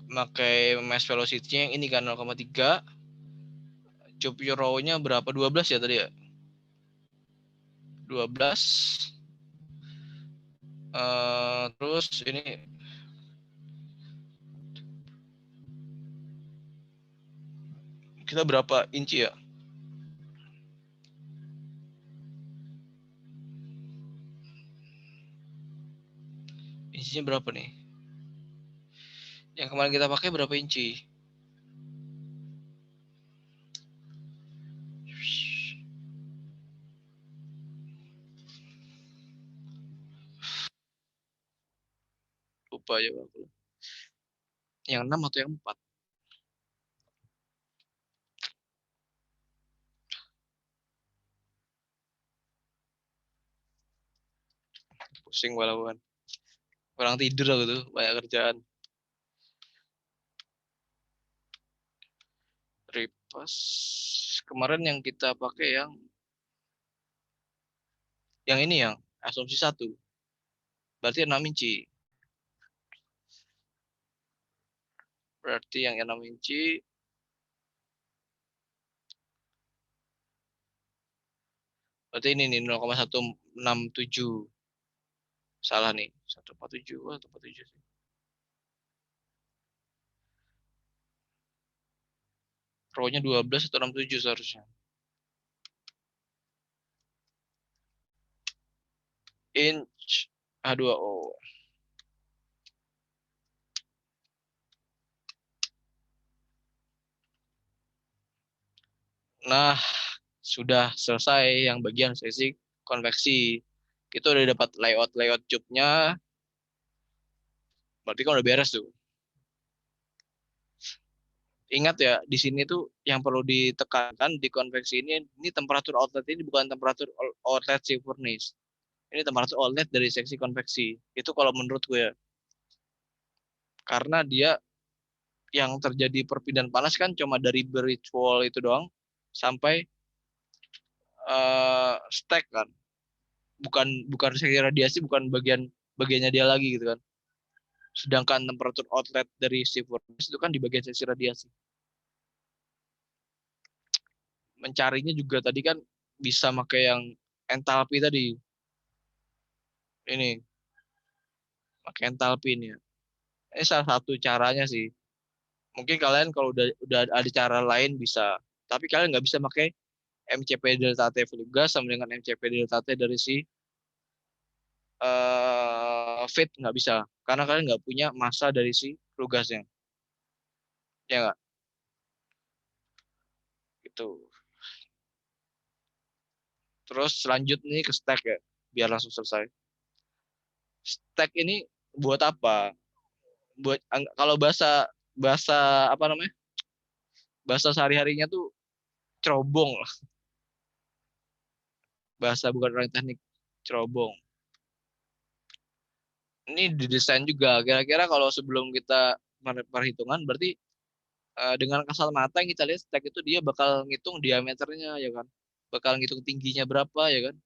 pakai mass velocity-nya yang ini kan 0,3. Cup row-nya berapa? 12 ya tadi ya? 12. Terus ini kita berapa inci ya? Insinya berapa nih? Yang kemarin kita pakai berapa inci? Lupa ya Bang. Yang 6 atau yang 4? Pusing walaupun kurang tidur aku tuh, banyak kerjaan. Repas kemarin yang kita pakai yang ini yang asumsi 1. Berarti 6 inci. Berarti yang 6 inci berarti ini nih 0,167. Salah nih. 147 atau 47 sih. Row-nya 12 atau 67 seharusnya. Inch H2O. Nah, sudah selesai yang bagian sesi konveksi. Kita udah dapat layout tube-nya. Berarti kan udah beres tuh. Ingat ya, di sini tuh yang perlu ditekankan di konveksi ini temperatur outlet ini bukan temperatur outlet si furnace. Ini temperatur outlet dari seksi konveksi. Itu kalau menurut gue ya. Karena dia yang terjadi perpindahan panas kan cuma dari bridge wall itu doang sampai stack kan. Bukan seksi radiasi, bukan bagiannya dia lagi gitu kan. Sedangkan temperatur outlet dari si furnace itu kan di bagian seksi radiasi. Mencarinya juga tadi kan bisa pakai yang entalpi tadi. Ini pakai entalpi ini ya. Ini salah satu caranya sih. Mungkin kalian kalau udah ada cara lain bisa, tapi kalian nggak bisa pakai MCP delta T flue gas sama dengan MCP delta T dari si feed, nggak bisa. Karena kalian nggak punya massa dari si flue gasnya. Ya nggak? Gitu. Terus lanjut nih ke stack ya, biar langsung selesai. Stack ini buat apa? Buat kalau bahasa apa namanya? Bahasa sehari-harinya tuh cerobong lah. Bahasa bukan orang teknik, cerobong. Ini didesain juga. Kira-kira kalau sebelum kita perhitungan, berarti dengan kasat mata yang kita lihat stack itu dia bakal ngitung diameternya ya kan, bakal ngitung tingginya berapa ya kan,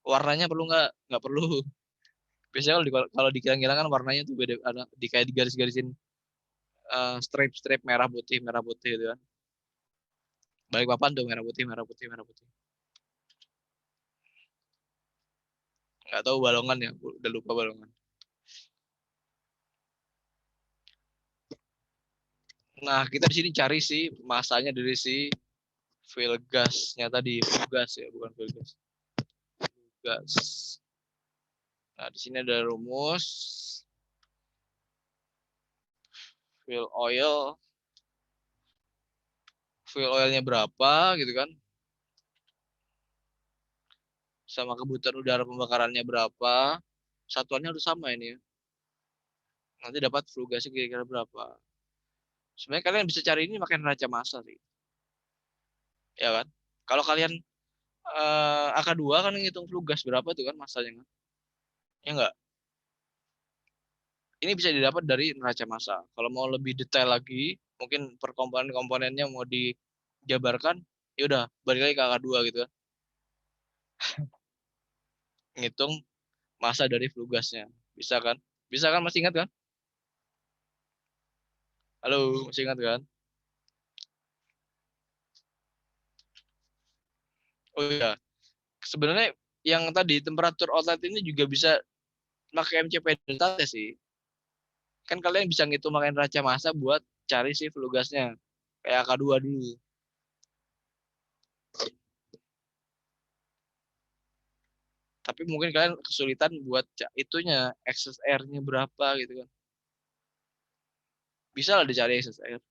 warnanya perlu nggak? Nggak perlu. Biasanya kalau di kilang-kilang kan warnanya tuh beda, ada di kayak digaris-garisin strip-strip merah putih gitu kan. Balik papan tuh merah putih. Nggak tahu balongan ya, udah lupa balongan. Nah, kita di sini cari sih masanya dari si fuel gasnya tadi, fuel gas ya, bukan fuel gas. Gas. Nah, di sini ada rumus fuel oilnya berapa gitu kan, sama kebutuhan udara pembakarannya berapa, satuannya harus sama ini ya. Nanti dapat flue gasnya kira-kira berapa. Sebenarnya kalian bisa cari ini pakai neraca massa sih, ya kan? Kalau kalian AK2 kan ngitung flue gas berapa tuh kan massanya kan, ya enggak? Ini bisa didapat dari neraca massa. Kalau mau lebih detail lagi, mungkin per komponen-komponennya mau dijabarkan, ya udah balik lagi ke AK2 gitu kan. Ngitung massa dari flue gasnya. Bisa kan? Bisa kan, masih ingat kan? Halo, masih ingat kan? Oh iya, sebenarnya yang tadi temperatur outlet ini juga bisa pakai MCP delta T sih. Kan kalian bisa ngitung pakai neraca massa buat cari si flue gasnya. Kayak AK2 dulu. Tapi mungkin kalian kesulitan buat itunya, XSR-nya berapa gitu kan. Bisa lah dicari XSR.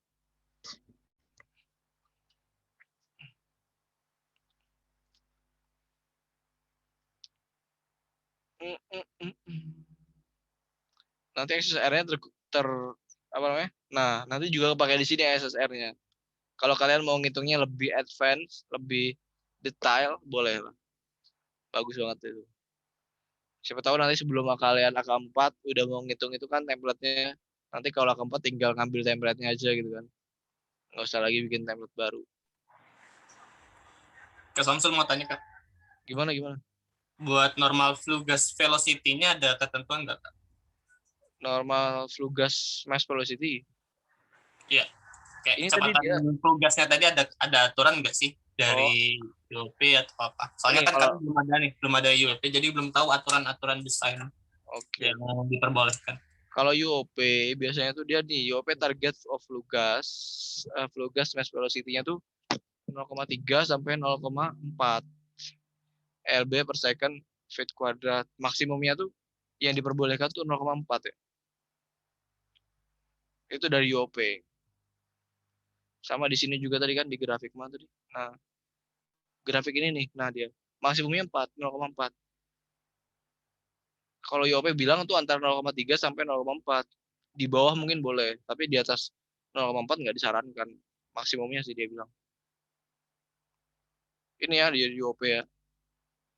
Nanti XSR-nya apa namanya? Nah, nanti juga pakai di sini XSR-nya. Kalau kalian mau ngitungnya lebih advance, lebih detail, boleh lah. Bagus banget itu. Siapa tahu nanti sebelum kalian AK4 udah mau ngitung itu kan template-nya. Nanti kalau AK4 tinggal ngambil template-nya aja gitu kan. Nggak usah lagi bikin template baru. Kak Samsul mau tanya, Kak. Gimana? Buat normal flue gas velocity-nya ada ketentuan nggak, Kak? Normal flue gas mass velocity. Iya. Kayak Ini kecepatan flue gasnya tadi ada aturan nggak sih dari UOP atau apa? Soalnya ini kan kami belum ada UOP, jadi belum tahu aturan-aturan desain yang diperbolehkan. Kalau UOP biasanya tuh dia nih, UOP target of flue gas mass velocity-nya tuh 0,3 sampai 0,4 lb per second feet kuadrat. Maksimumnya tuh yang diperbolehkan tuh 0,4 ya. Itu dari UOP. Sama di sini juga tadi kan di grafik mana tadi. Nah, grafik ini nih, nah dia maksimumnya 0,4. Kalau UOP bilang tuh antara 0,3 sampai 0,4. Di bawah mungkin boleh, tapi di atas 0,4 nggak disarankan. Maksimumnya sih dia bilang. Ini ya di UOP ya.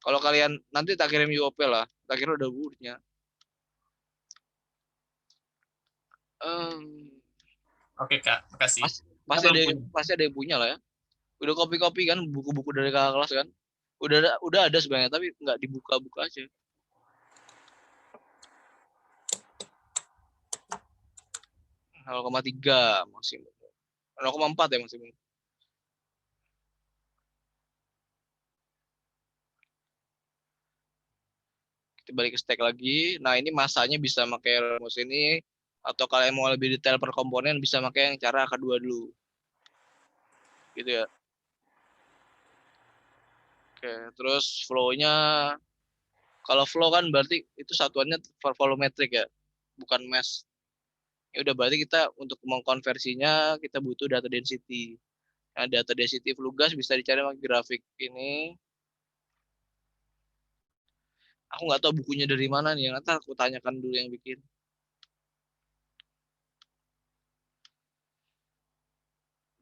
Kalau kalian nanti tak kirim UOP lah, tak kira udah buurnya. Oke, Kak, makasih. Pasti ada yang punya lah ya. Udah kopi-kopi kan buku-buku dari kakak kelas kan. Udah ada sebenarnya, tapi nggak dibuka-buka aja. (0,3 maksimum. 0,4 ya maksimum. Kita balik ke stack lagi. Nah, ini masanya bisa pakai rumus ini, atau kalian mau lebih detail per komponen bisa pakai yang cara AK2 dulu. Gitu ya. Oke, terus flow-nya, kalau flow kan berarti itu satuannya volumetrik ya, bukan mass. Ya udah berarti kita untuk mengkonversinya kita butuh data density. Nah, data density flue gas bisa dicari pakai grafik ini. Aku nggak tahu bukunya dari mana nih, nanti aku tanyakan dulu yang bikin.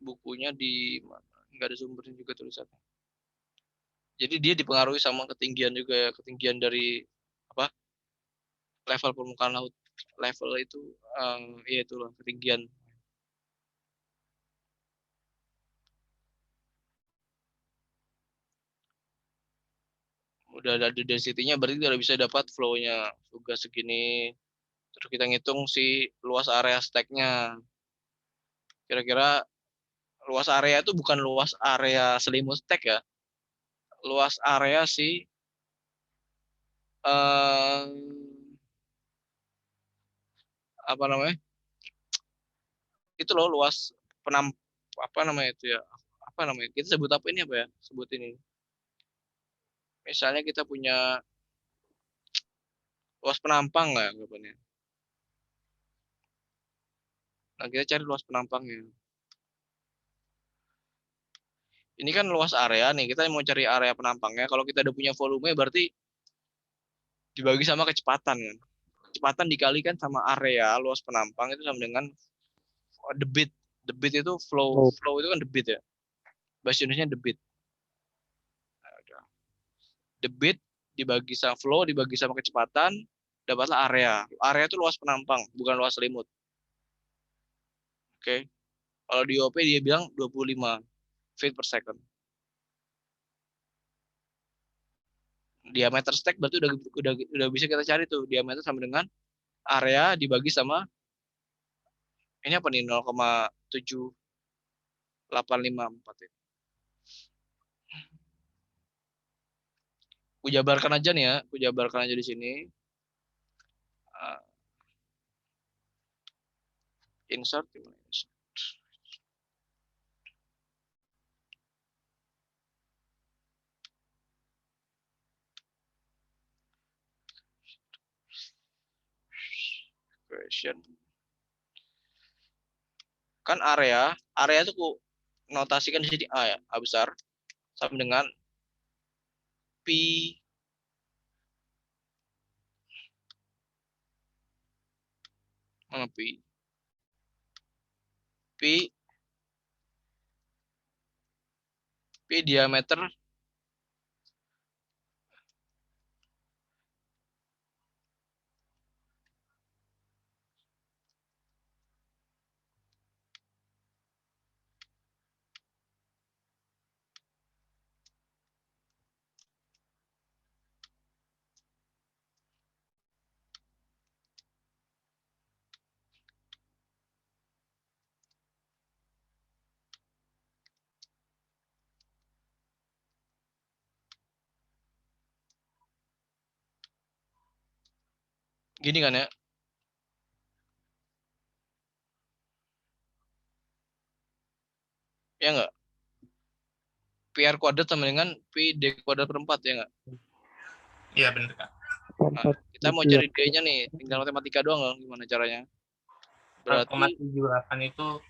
Bukunya di mana? Nggak ada sumbernya juga tulisannya. Jadi dia dipengaruhi sama ketinggian juga ya, ketinggian dari apa? Level permukaan laut. Level itu ya itulah ketinggian. Udah ada density-nya berarti udah bisa dapat flow-nya. Juga segini. Terus kita ngitung si luas area stack-nya. Kira-kira luas area itu bukan luas area selimut stack ya. Luas area si apa namanya? Itu loh luas penam apa namanya itu ya? Apa namanya? Kita sebut apa ini apa ya? Sebut ini. Misalnya kita punya luas penampang nggak anggapannya? Nah, kita cari luas penampangnya. Ini kan luas area nih, kita mau cari area penampangnya. Kalau kita udah punya volume berarti dibagi sama kecepatan kan. Kecepatan dikalikan sama area luas penampang itu sama dengan debit. Debit itu flow itu kan debit ya. Bahasa Indonesia debit. Debit dibagi sama flow dibagi sama kecepatan dapatlah area. Area itu luas penampang, bukan luas selimut. Oke. Kalau di OP dia bilang 25 feet per second. Diameter stack berarti udah bisa kita cari tuh. Diameter sama dengan area dibagi sama ini apa nih 0,7854 ya. Aku jabarkan aja nih ya, aku jabarkan aja di sini. Insert gimana? Question. Kan area itu aku notasikan di sini A ya, A besar sama dengan P mana P diameter gini kan ya. Ya enggak? PR kuadrat sama dengan P D kuadrat per 4 ya enggak? Iya benar Kak. Nah, kita mau cari D-nya nih, tinggal matematika doang loh gimana caranya. Berarti 0,78 itu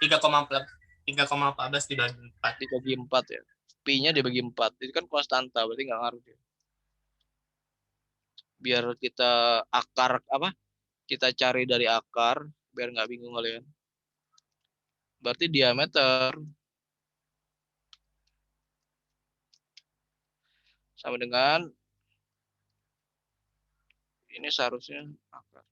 3,14 dibagi 4. Dibagi 4 ya. P-nya dibagi 4. Itu kan konstanta, berarti nggak ngaruh dia. Biar kita akar apa? Kita cari dari akar biar nggak bingung kalian. Berarti diameter sama dengan ini seharusnya akar.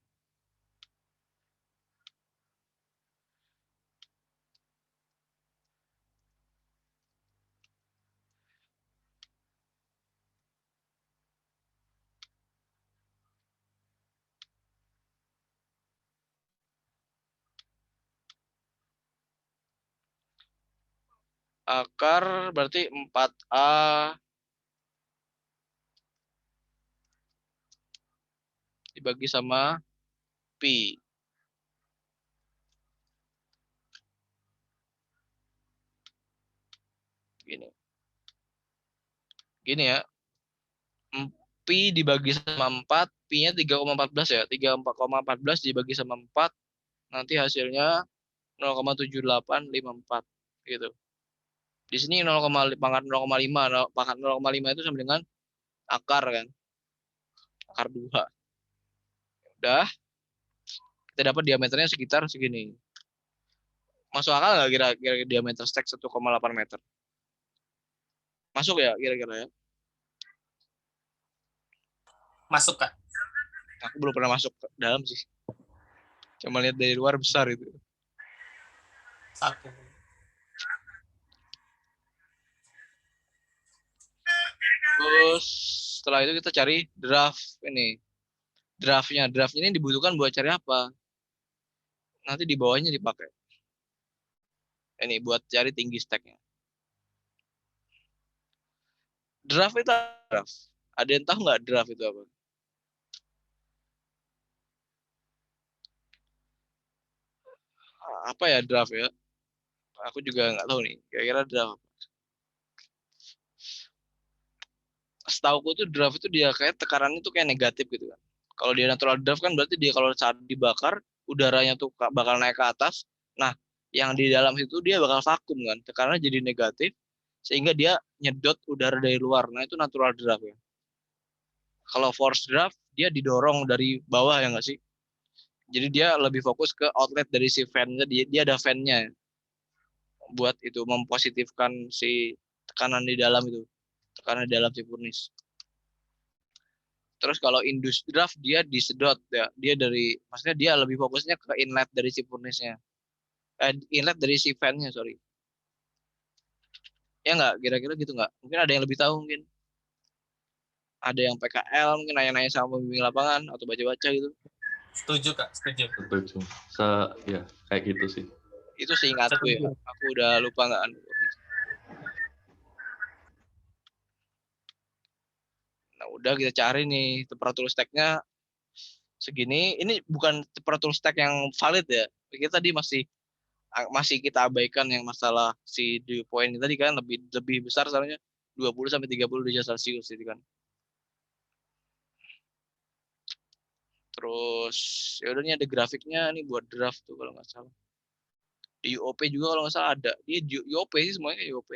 Akar berarti 4A dibagi sama Pi. Gini. Gini ya, Pi dibagi sama 4, Pi-nya 3,14 ya. 3,14 dibagi sama 4, nanti hasilnya 0,7854 gitu. Di sini 0,5, pangkat 0,5 itu sama dengan akar kan. Akar 2. Udah, kita dapat diameternya sekitar segini. Masuk akal nggak kira-kira diameter stek 1,8 meter? Masuk ya kira-kira ya? Masuk, Kak. Aku belum pernah masuk ke dalam sih. Cuma lihat dari luar besar itu. 1. Terus setelah itu kita cari draft ini. Draftnya ini dibutuhkan buat cari apa? Nanti di bawahnya dipakai. Ini buat cari tinggi steknya. Draft itu draft. Ada yang tahu nggak draft itu apa? Apa ya draft ya? Aku juga nggak tahu nih. Kira-kira draft. Setauku tuh draft itu dia kayak tekanan itu kayak negatif gitu kan. Kalau dia natural draft kan berarti dia kalau saat dibakar udaranya tuh bakal naik ke atas. Nah, yang di dalam situ dia bakal vakum kan. Tekanannya jadi negatif sehingga dia nyedot udara dari luar. Nah, itu natural draft ya. Kalau force draft dia didorong dari bawah ya nggak sih? Jadi dia lebih fokus ke outlet dari si fan-nya. Dia ada fan-nya buat itu mempositifkan si tekanan di dalam itu. Tekanan di dalam si furnace. Terus kalau induced draft dia disedot ya. Dia dari maksudnya dia lebih fokusnya ke inlet dari si furnace-nya. Inlet dari si fan-nya, sorry. Ya nggak, kira-kira gitu nggak? Mungkin ada yang lebih tahu mungkin. Ada yang PKL, mungkin nanya-nanya sama pembimbing lapangan atau baca-baca gitu. Setuju, Kak. Setuju. Ya, kayak gitu sih. Itu seingatku ya. Aku udah lupa nggak. Nah, udah kita cari nih temperatur steknya segini. Ini bukan temperatur stek yang valid ya. Kita tadi masih kita abaikan yang masalah si dew point tadi kan lebih besar soalnya 20 sampai 30 derajat Celcius gitu kan. Terus ya udah, ini ada grafiknya nih buat draft tuh kalau nggak salah. Di UOP juga kalau nggak salah ada. Dia UOP sih semuanya UOP.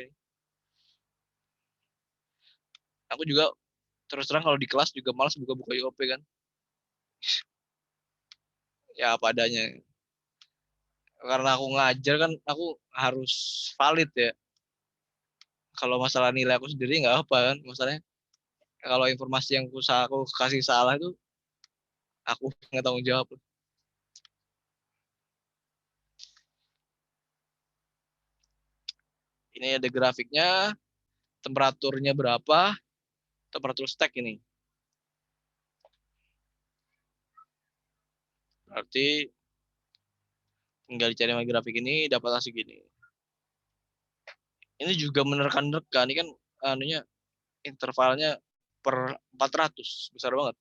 Aku juga terus terang kalau di kelas juga malas buka-buka UOP kan. Ya apa adanya. Karena aku ngajar kan aku harus valid ya. Kalau masalah nilai aku sendiri nggak apa kan. Masalahnya kalau informasi yang aku kasih salah itu aku nggak tanggung jawab. Ini ada grafiknya, temperaturnya berapa, temperatur stek ini. Berarti tinggal dicari sama grafik ini dapat hasil gini. Ini juga menerka-nerka, ini kan anunya intervalnya per 400, besar banget.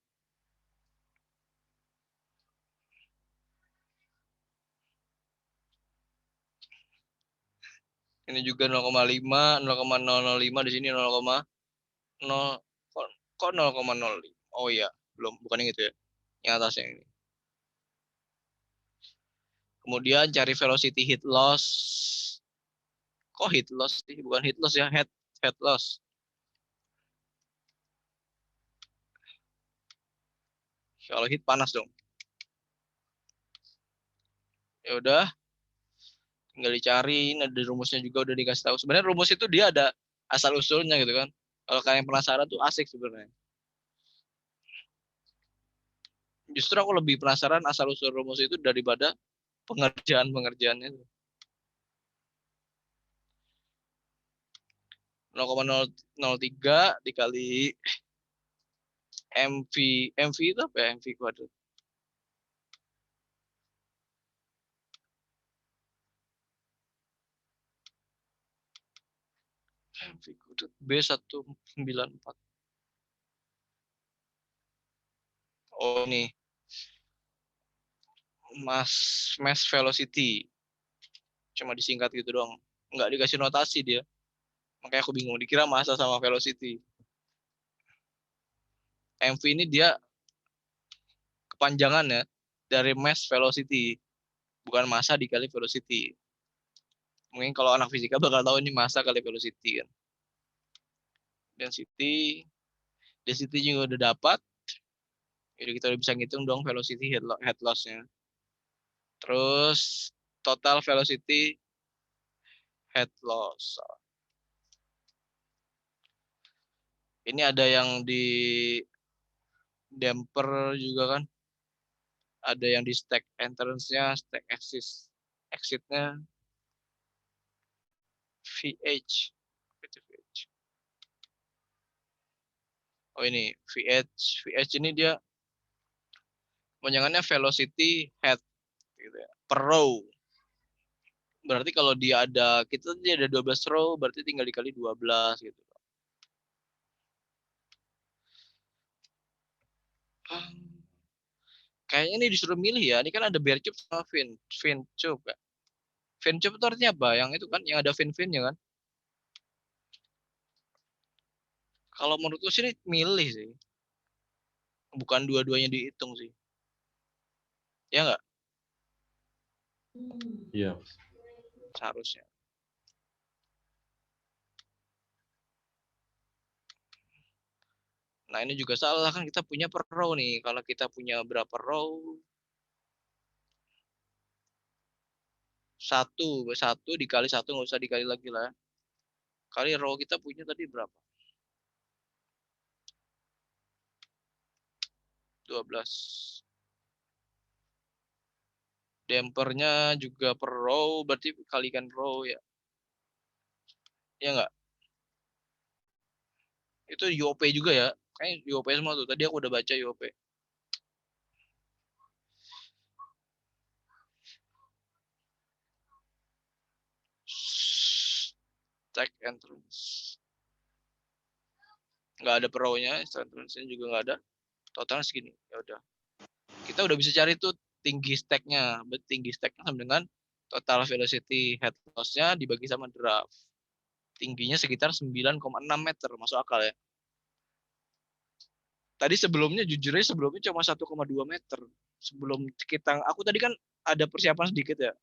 Ini juga 0,5, 0,005 di sini 0,0 kok 0,05. Oh iya, belum, bukan yang itu ya. Yang atasnya ini. Kemudian cari velocity heat loss. Kok heat loss sih? Bukan heat loss ya, head loss. Kalau heat panas dong. Ya udah, tinggal dicari. Ada rumusnya juga udah dikasih tahu. Sebenarnya rumus itu dia ada asal usulnya gitu kan. Kalau kalian penasaran tuh asik sebenarnya. Justru aku lebih penasaran asal usul rumus itu daripada pengerjaannya. 0,003 dikali MV itu apa ya? MV kuadrat. MV kuadrat B194. Oh nih. Mass velocity. Cuma disingkat gitu doang. Nggak dikasih notasi dia. Makanya aku bingung. Dikira massa sama velocity. MV ini dia kepanjangan ya dari mass velocity, bukan massa dikali velocity. Mungkin kalau anak fisika bakal tahu ini massa kali velocity kan. Density juga udah dapat. Jadi kita udah bisa ngitung dong velocity head loss-nya. Terus total velocity head loss. Ini ada yang di damper juga kan. Ada yang di stack entrance-nya, stack exit-nya VH. Oh ini VH ini dia kepanjangannya velocity head gitu ya, per row. Berarti kalau dia ada 12 row, berarti tinggal dikali 12 gitu. Kayaknya ini disuruh milih ya. Ini kan ada bear tube sama fin tube ya. Fin tube itu artinya apa? Yang itu kan, yang ada fin-finnya kan. Kalau menurutku sih milih sih. Bukan dua-duanya dihitung sih. Ya nggak? Iya. Seharusnya. Nah ini juga salah kan, kita punya per row nih. Kalau kita punya berapa row? Satu dikali satu, nggak usah dikali lagi lah. Kali row kita punya tadi berapa? 12. Dampernya juga per row, berarti kalikan row ya. Ya nggak? Itu UOP juga ya. Kayaknya UOP semua tuh. Tadi aku udah baca UOP. Stack entrance. Nggak ada per row-nya, stack entrance-nya juga nggak ada. Totalnya segini. Ya udah. Kita udah bisa cari tuh tinggi stack-nya. Tinggi stack-nya sama dengan total velocity head loss-nya dibagi sama draft. Tingginya sekitar 9,6 meter. Masuk akal ya. Tadi sebelumnya cuma 1,2 meter. Sebelum aku tadi kan ada persiapan sedikit ya.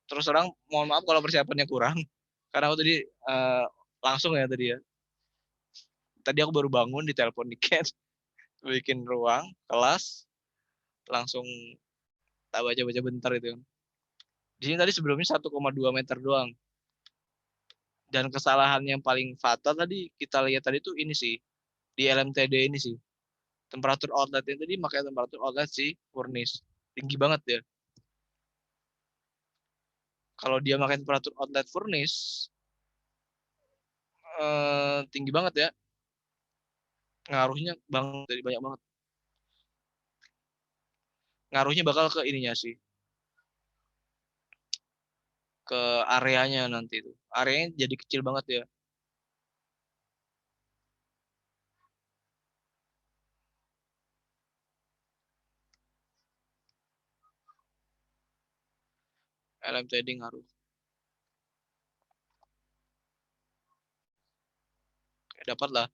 Terus orang mohon maaf kalau persiapannya kurang. Karena aku tadi langsung ya tadi ya. Tadi aku baru bangun, ditelepon Niken, bikin ruang, kelas, langsung tak baca-baca bentar itu. Di sini tadi sebelumnya 1,2 meter doang. Dan kesalahan yang paling fatal tadi kita lihat tadi tuh ini sih, di LMTD ini sih. Temperatur outletnya tadi makanya temperatur outlet sih furnace. Tinggi banget ya. Kalau dia pakai temperatur outlet furnace, tinggi banget ya. Ngaruhnya banget, jadi banyak banget. Ngaruhnya bakal ke ininya sih. Ke areanya nanti itu. Areanya jadi kecil banget ya. LMTD ngaruh. Dapat lah.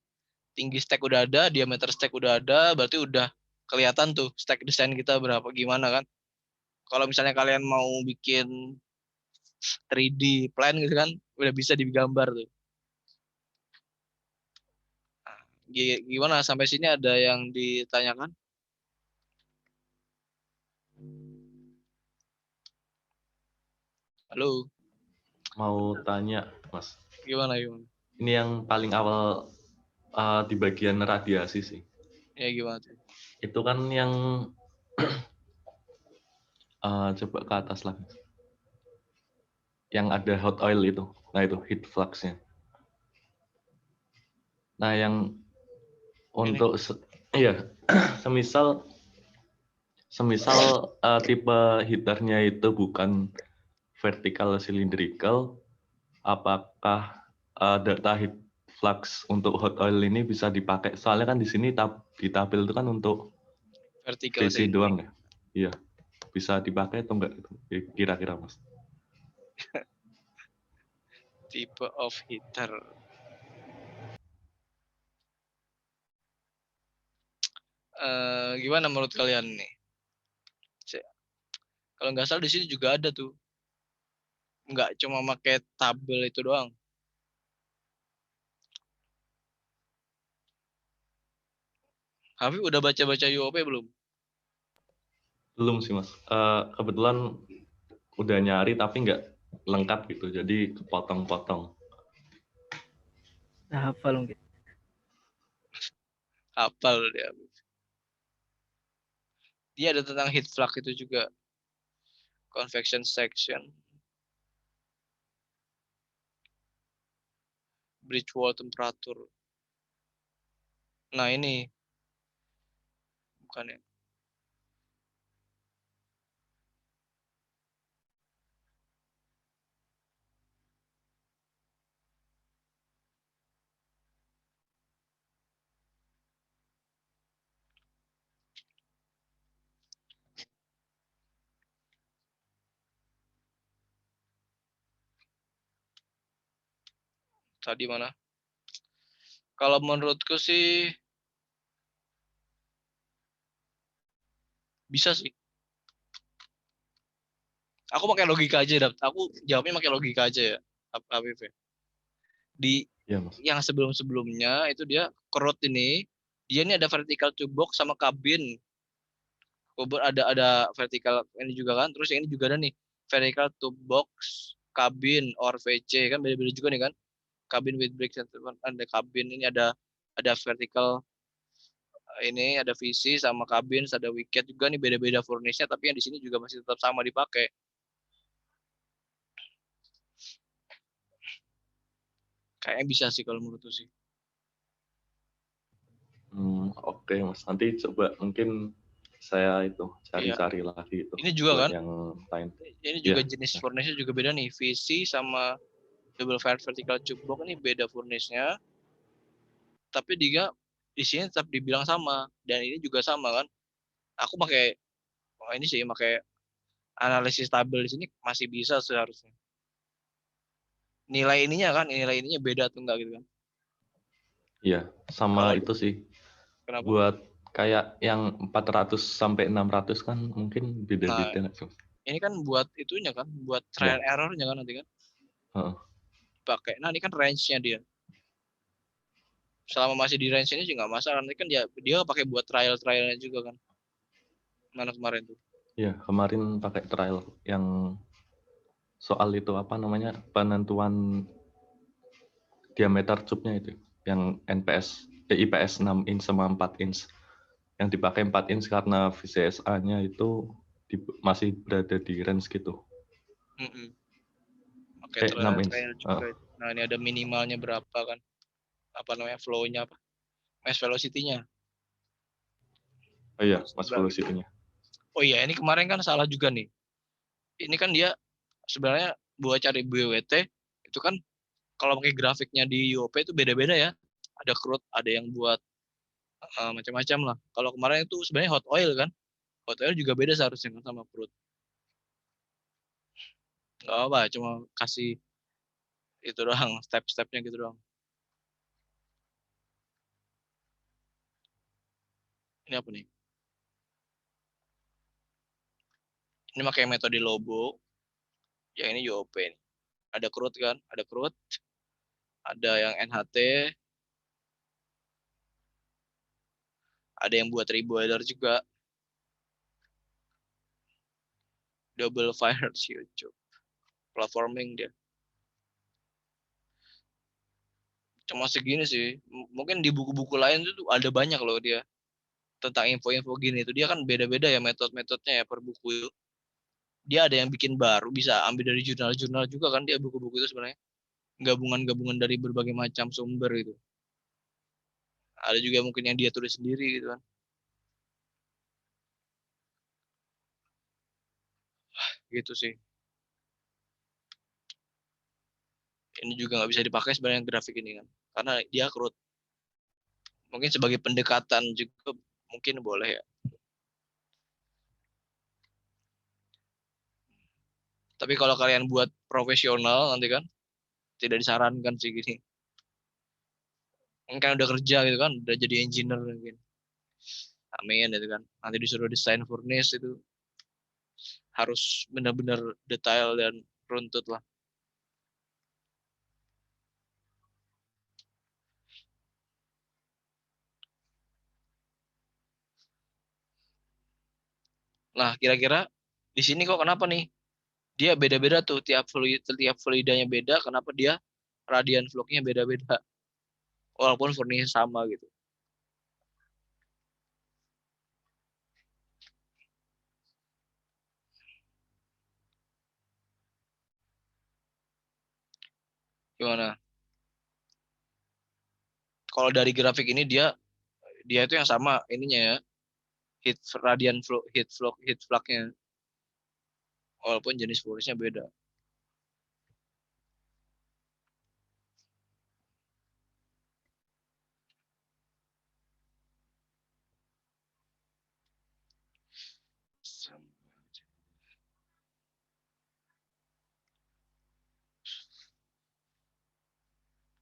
Tinggi stack udah ada, diameter stack udah ada, berarti udah kelihatan tuh stack desain kita berapa gimana kan. Kalau misalnya kalian mau bikin 3D plan gitu kan, udah bisa digambar tuh. Gimana sampai sini ada yang ditanyakan? Halo. Mau tanya, Mas. Gimana? Ini yang paling awal di bagian radiasi sih. Ya gimana tuh? Itu kan yang coba ke atas lagi. Yang ada hot oil itu. Nah itu heat flux-nya. Nah yang untuk semisal tipe heaternya itu bukan vertical cylindrical, apakah data heat flux untuk hot oil ini bisa dipakai? Soalnya kan di sini di tabel itu kan untuk vertical VC doang ya. Iya. Bisa dipakai atau enggak itu kira-kira, Mas? Type of heater. Gimana menurut kalian nih? Kalau nggak salah di sini juga ada tuh. Nggak cuma pakai tabel itu doang. Habib udah baca-baca UOP belum? Belum sih Mas. Kebetulan udah nyari tapi nggak lengkap gitu, jadi kepotong-potong. Nah, hafal mungkin. Hafal dia. Dia ada tentang heat flux itu juga. Convection section. Bridge wall temperatur. Nah ini. Bukan ya. Tadi mana? Kalau menurutku sih bisa sih. Aku pakai logika aja, aku jawabnya pakai logika aja ya, Habib ya. Di Iya Mas. yang sebelum-sebelumnya itu dia kerut ini, dia ini ada vertical tube box sama kabin. Ada vertical ini juga kan, terus yang ini juga ada nih vertical tube box, kabin or VC kan beda-beda juga nih kan. Kabin with brake ada kabin ini ada vertical ini ada VC sama kabin, ada wicket juga nih beda-beda furnace-nya, tapi yang di sini juga masih tetap sama dipakai. Kayaknya bisa sih kalau menurutku sih. Oke Mas, nanti coba mungkin saya itu cari-cari lagi itu. Ini juga kan? Yang lain. Ini juga jenis furnace-nya juga beda nih, VC sama double fire vertical tube box ini beda furnace-nya. Tapi dia di sini tetap dibilang sama dan ini juga sama kan. Aku pakai ini sih pakai analisis tabel di sini masih bisa seharusnya. Nilai ininya beda tuh enggak gitu kan? Iya, sama itu sih. Kenapa? Buat kayak yang 400 sampai 600 kan mungkin beda-beda nggak sih? Ini kan buat itunya kan, buat trial error-nya kan nanti kan. Pakai. Nah, ini kan range-nya dia. Selama masih di range ini sih nggak masalah. Nanti kan dia pakai buat trial-trialnya juga kan. Mana kemarin tuh? Iya, kemarin pakai trial yang soal itu apa namanya penentuan diameter tube-nya itu yang IPS 6 inch sama 4 inch yang dipakai 4 inch karena VCSA-nya itu masih berada di range gitu. Oke, 6 inch. Nah, ini ada minimalnya berapa kan? Apa namanya flow-nya apa? Mass velocity-nya. Oh iya, mass velocity-nya. Oh iya, ini kemarin kan salah juga nih. Ini kan dia sebenarnya buat cari BWT itu kan kalau pakai grafiknya di UOP itu beda-beda ya. Ada crude, ada yang buat macam-macam lah. Kalau kemarin itu sebenarnya hot oil kan. Hot oil juga beda seharusnya kan sama crude. Nggak apa, cuma kasih itu doang, step-stepnya gitu doang. Ini apa nih? Ini pakai metode Lobo. Yang ini UOP nih. Ada crude kan? Ada crude. Ada yang NHT. Ada yang buat reboiler juga. Double fire YouTube. Platforming dia. Cuma segini sih. Mungkin di buku-buku lain tuh ada banyak loh dia. Tentang info-info gini itu. Dia kan beda-beda ya metode-metodenya ya per buku itu. Dia ada yang bikin baru. Bisa ambil dari jurnal-jurnal juga kan dia buku-buku itu sebenarnya. Gabungan-gabungan dari berbagai macam sumber itu. Ada juga mungkin yang dia tulis sendiri gitu kan. Gitu sih. Ini juga nggak bisa dipakai sebenarnya grafik ini kan. Karena dia crude. Mungkin sebagai pendekatan juga mungkin boleh ya. Tapi kalau kalian buat profesional nanti kan tidak disarankan sih gini. Kan udah kerja gitu kan, udah jadi engineer mungkin. Amin itu kan. Nanti disuruh desain furnace itu harus benar-benar detail dan runtut lah. Nah, kira-kira di sini kok kenapa nih? Dia beda-beda tuh, tiap fluidanya beda, kenapa dia radiant flux-nya beda-beda? Walaupun furnace sama gitu. Gimana? Kalau dari grafik ini dia itu yang sama ininya ya. Heat flux-nya. Walaupun jenis furnace-nya beda.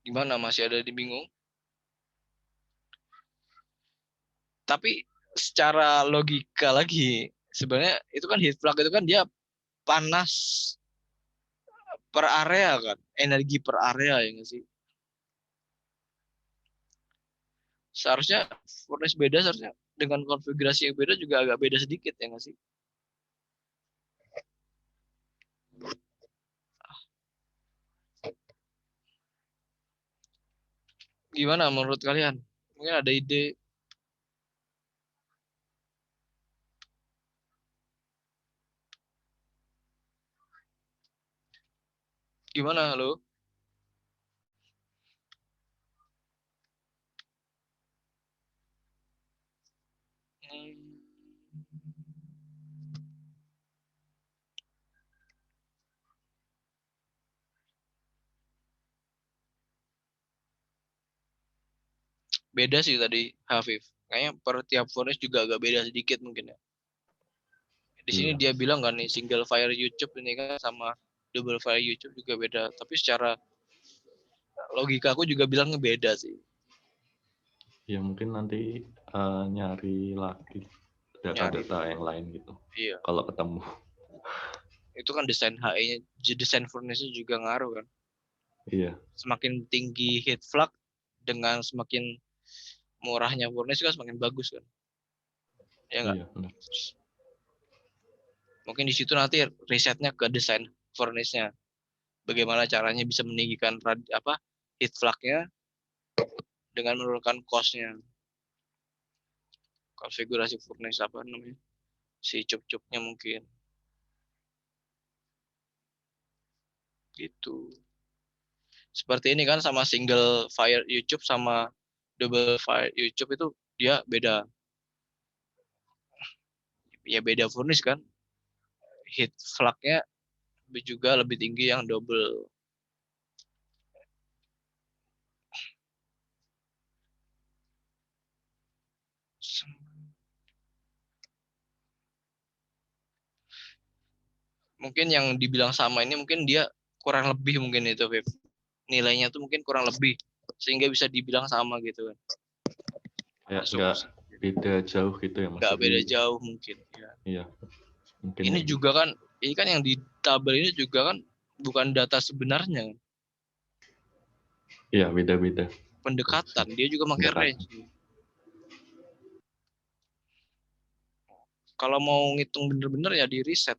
Gimana, masih ada di bingung? Tapi secara logika lagi, sebenarnya itu kan heat flux itu kan dia panas per area kan, energi per area ya nggak sih? Seharusnya furnace beda, seharusnya dengan konfigurasi yang beda juga agak beda sedikit ya nggak sih? Gimana menurut kalian? Mungkin ada ide? Gimana, halo? Beda sih tadi, Hafif. Kayaknya per tiap furnace juga agak beda sedikit mungkin ya. Di sini Iya. dia bilang kan nih, single fire YouTube ini kan sama double fire YouTube juga beda. Tapi secara logika aku juga bilangnya beda sih. Ya mungkin nanti nyari lagi data-data yang lain gitu. Iya. Kalau ketemu. Itu kan desain HE-nya, desain furnace-nya juga ngaruh kan. Iya. Semakin tinggi heat flux dengan semakin murahnya furnace kan semakin bagus kan. Ya enggak? Iya, benar. Mungkin di situ nanti risetnya ke desain furnace-nya. Bagaimana caranya bisa meninggikan heat flux-nya dengan menurunkan cost-nya. Konfigurasi furnace apa namanya? Si cup-cupnya mungkin. Gitu. Seperti ini kan sama single fire YouTube sama double fire YouTube itu dia beda. Ya beda furnace kan. Heat flux-nya juga lebih tinggi yang double. Mungkin yang dibilang sama ini mungkin dia kurang lebih mungkin itu, Viv. Nilainya tuh mungkin kurang lebih sehingga bisa dibilang sama gitu kan. Ya nggak beda jauh gitu ya Mas. Nggak beda jauh mungkin. Ya. Iya. Mungkin Ini juga kan, ini kan yang di tabel ini juga kan bukan data sebenarnya. Iya, beda-beda. Pendekatan, dia juga pakai range. Kalau mau ngitung bener-bener ya di reset.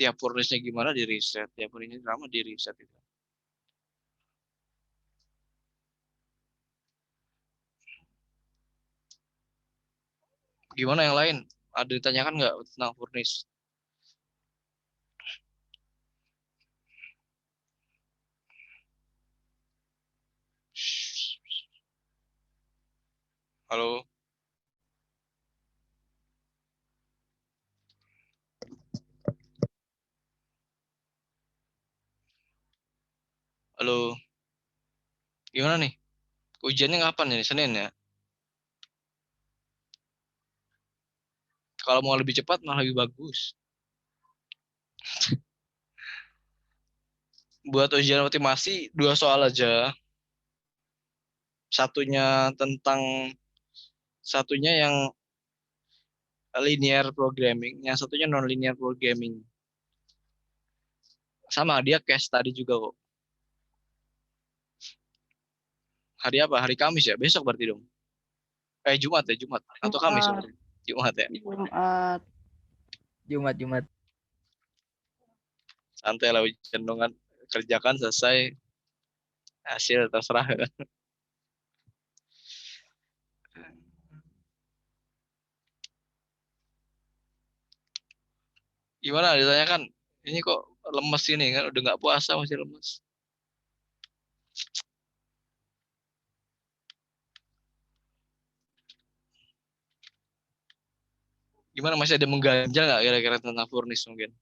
Tiap furnace-nya gimana di reset, tiap furnace-nya sama di reset itu. Gimana yang lain? Ada ditanyakan nggak tentang furnace? Halo? Halo? Gimana nih? Ujiannya kapan ya? Senin ya? Kalau mau lebih cepat malah lebih bagus. Buat ujian optimasi 2 soal aja. Satunya tentang Satunya yang linear programming, yang satunya non-linear programming. Sama, dia case tadi juga kok. Hari apa? Hari Kamis ya? Besok berarti dong. Jumat ya, Jumat. Atau Kamis ya? Jumat ya. Jumat. Santai lah, cenderungan kerjakan selesai, hasil terserah. Gimana ditanyakan? Ini kok lemes ini kan? Udah nggak puasa masih lemes. Gimana, masih ada mengganjal nggak kira-kira tentang furnace mungkin?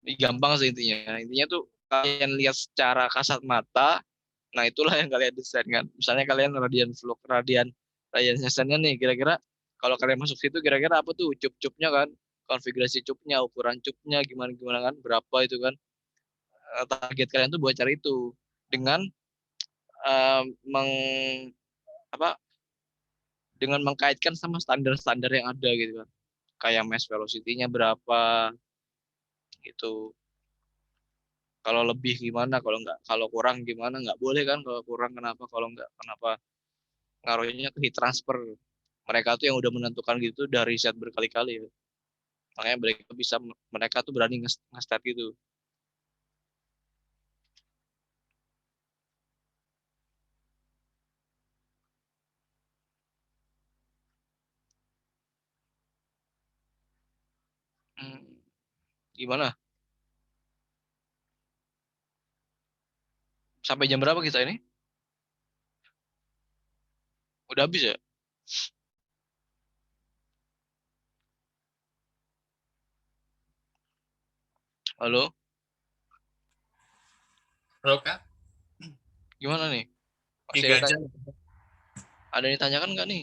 Ini gampang sih intinya. Intinya tuh kalian lihat secara kasat mata, nah itulah yang kalian desain kan. Misalnya kalian radian flow, radian sesennya nih, kira-kira kalau kalian masuk situ kira-kira apa tuh cup-cupnya kan, konfigurasi cupnya, ukuran cupnya gimana kan, berapa itu kan. Target kalian tuh buat cari itu dengan eh, meng apa dengan mengkaitkan sama standar-standar yang ada gitu kan. Kayak mesh velocity-nya berapa gitu. Kalau lebih gimana, kalau kurang gimana, nggak boleh kan, kalau kurang kenapa, kalau nggak kenapa. Ngaruhnya ke heat transfer. Mereka tuh yang udah menentukan gitu dari riset berkali-kali ya. Makanya mereka tuh berani nge-start gitu. Gimana? Sampai jam berapa kita ini? Udah habis ya? Halo? Halo Kak, Gimana nih? Masih 3 jam. Ada yang ditanyakan nggak nih?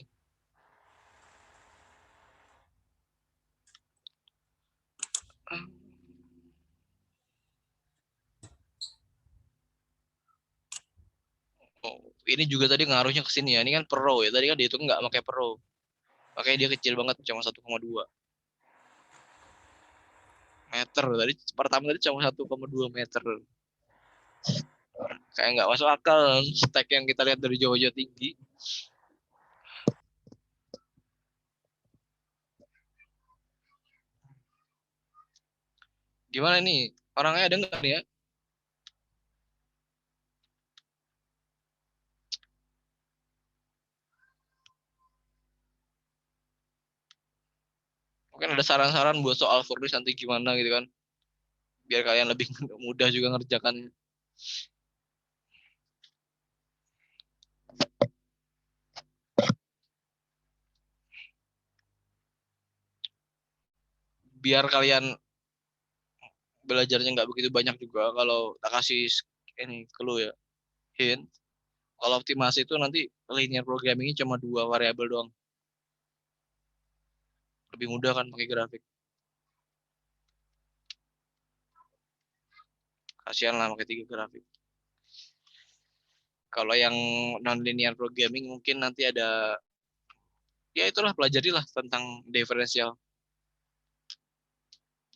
Oh, ini juga tadi ngaruhnya ke sini ya. Ini kan pro ya. Tadi kan dihitung nggak pakai pro. Makanya dia kecil banget, cuma 1,2 meter. Tadi pertama cuma 1,2 meter. Kayak nggak masuk akal stack yang kita lihat dari jauh-jauh tinggi. Gimana nih? Orangnya ada nggak nih ya? Mungkin ada saran-saran buat soal furnace nanti gimana gitu kan. Biar kalian lebih mudah juga ngerjakan. Biar kalian belajarnya nggak begitu banyak juga. Kalau tak kasih ini clue ya, hint. Kalau optimasi itu nanti linear programmingnya cuma 2 variabel doang. Lebih mudah kan pakai grafik. Kasihan lah pakai 3 grafik. Kalau yang non-linear programming mungkin nanti ada, ya itulah pelajarilah tentang diferensial.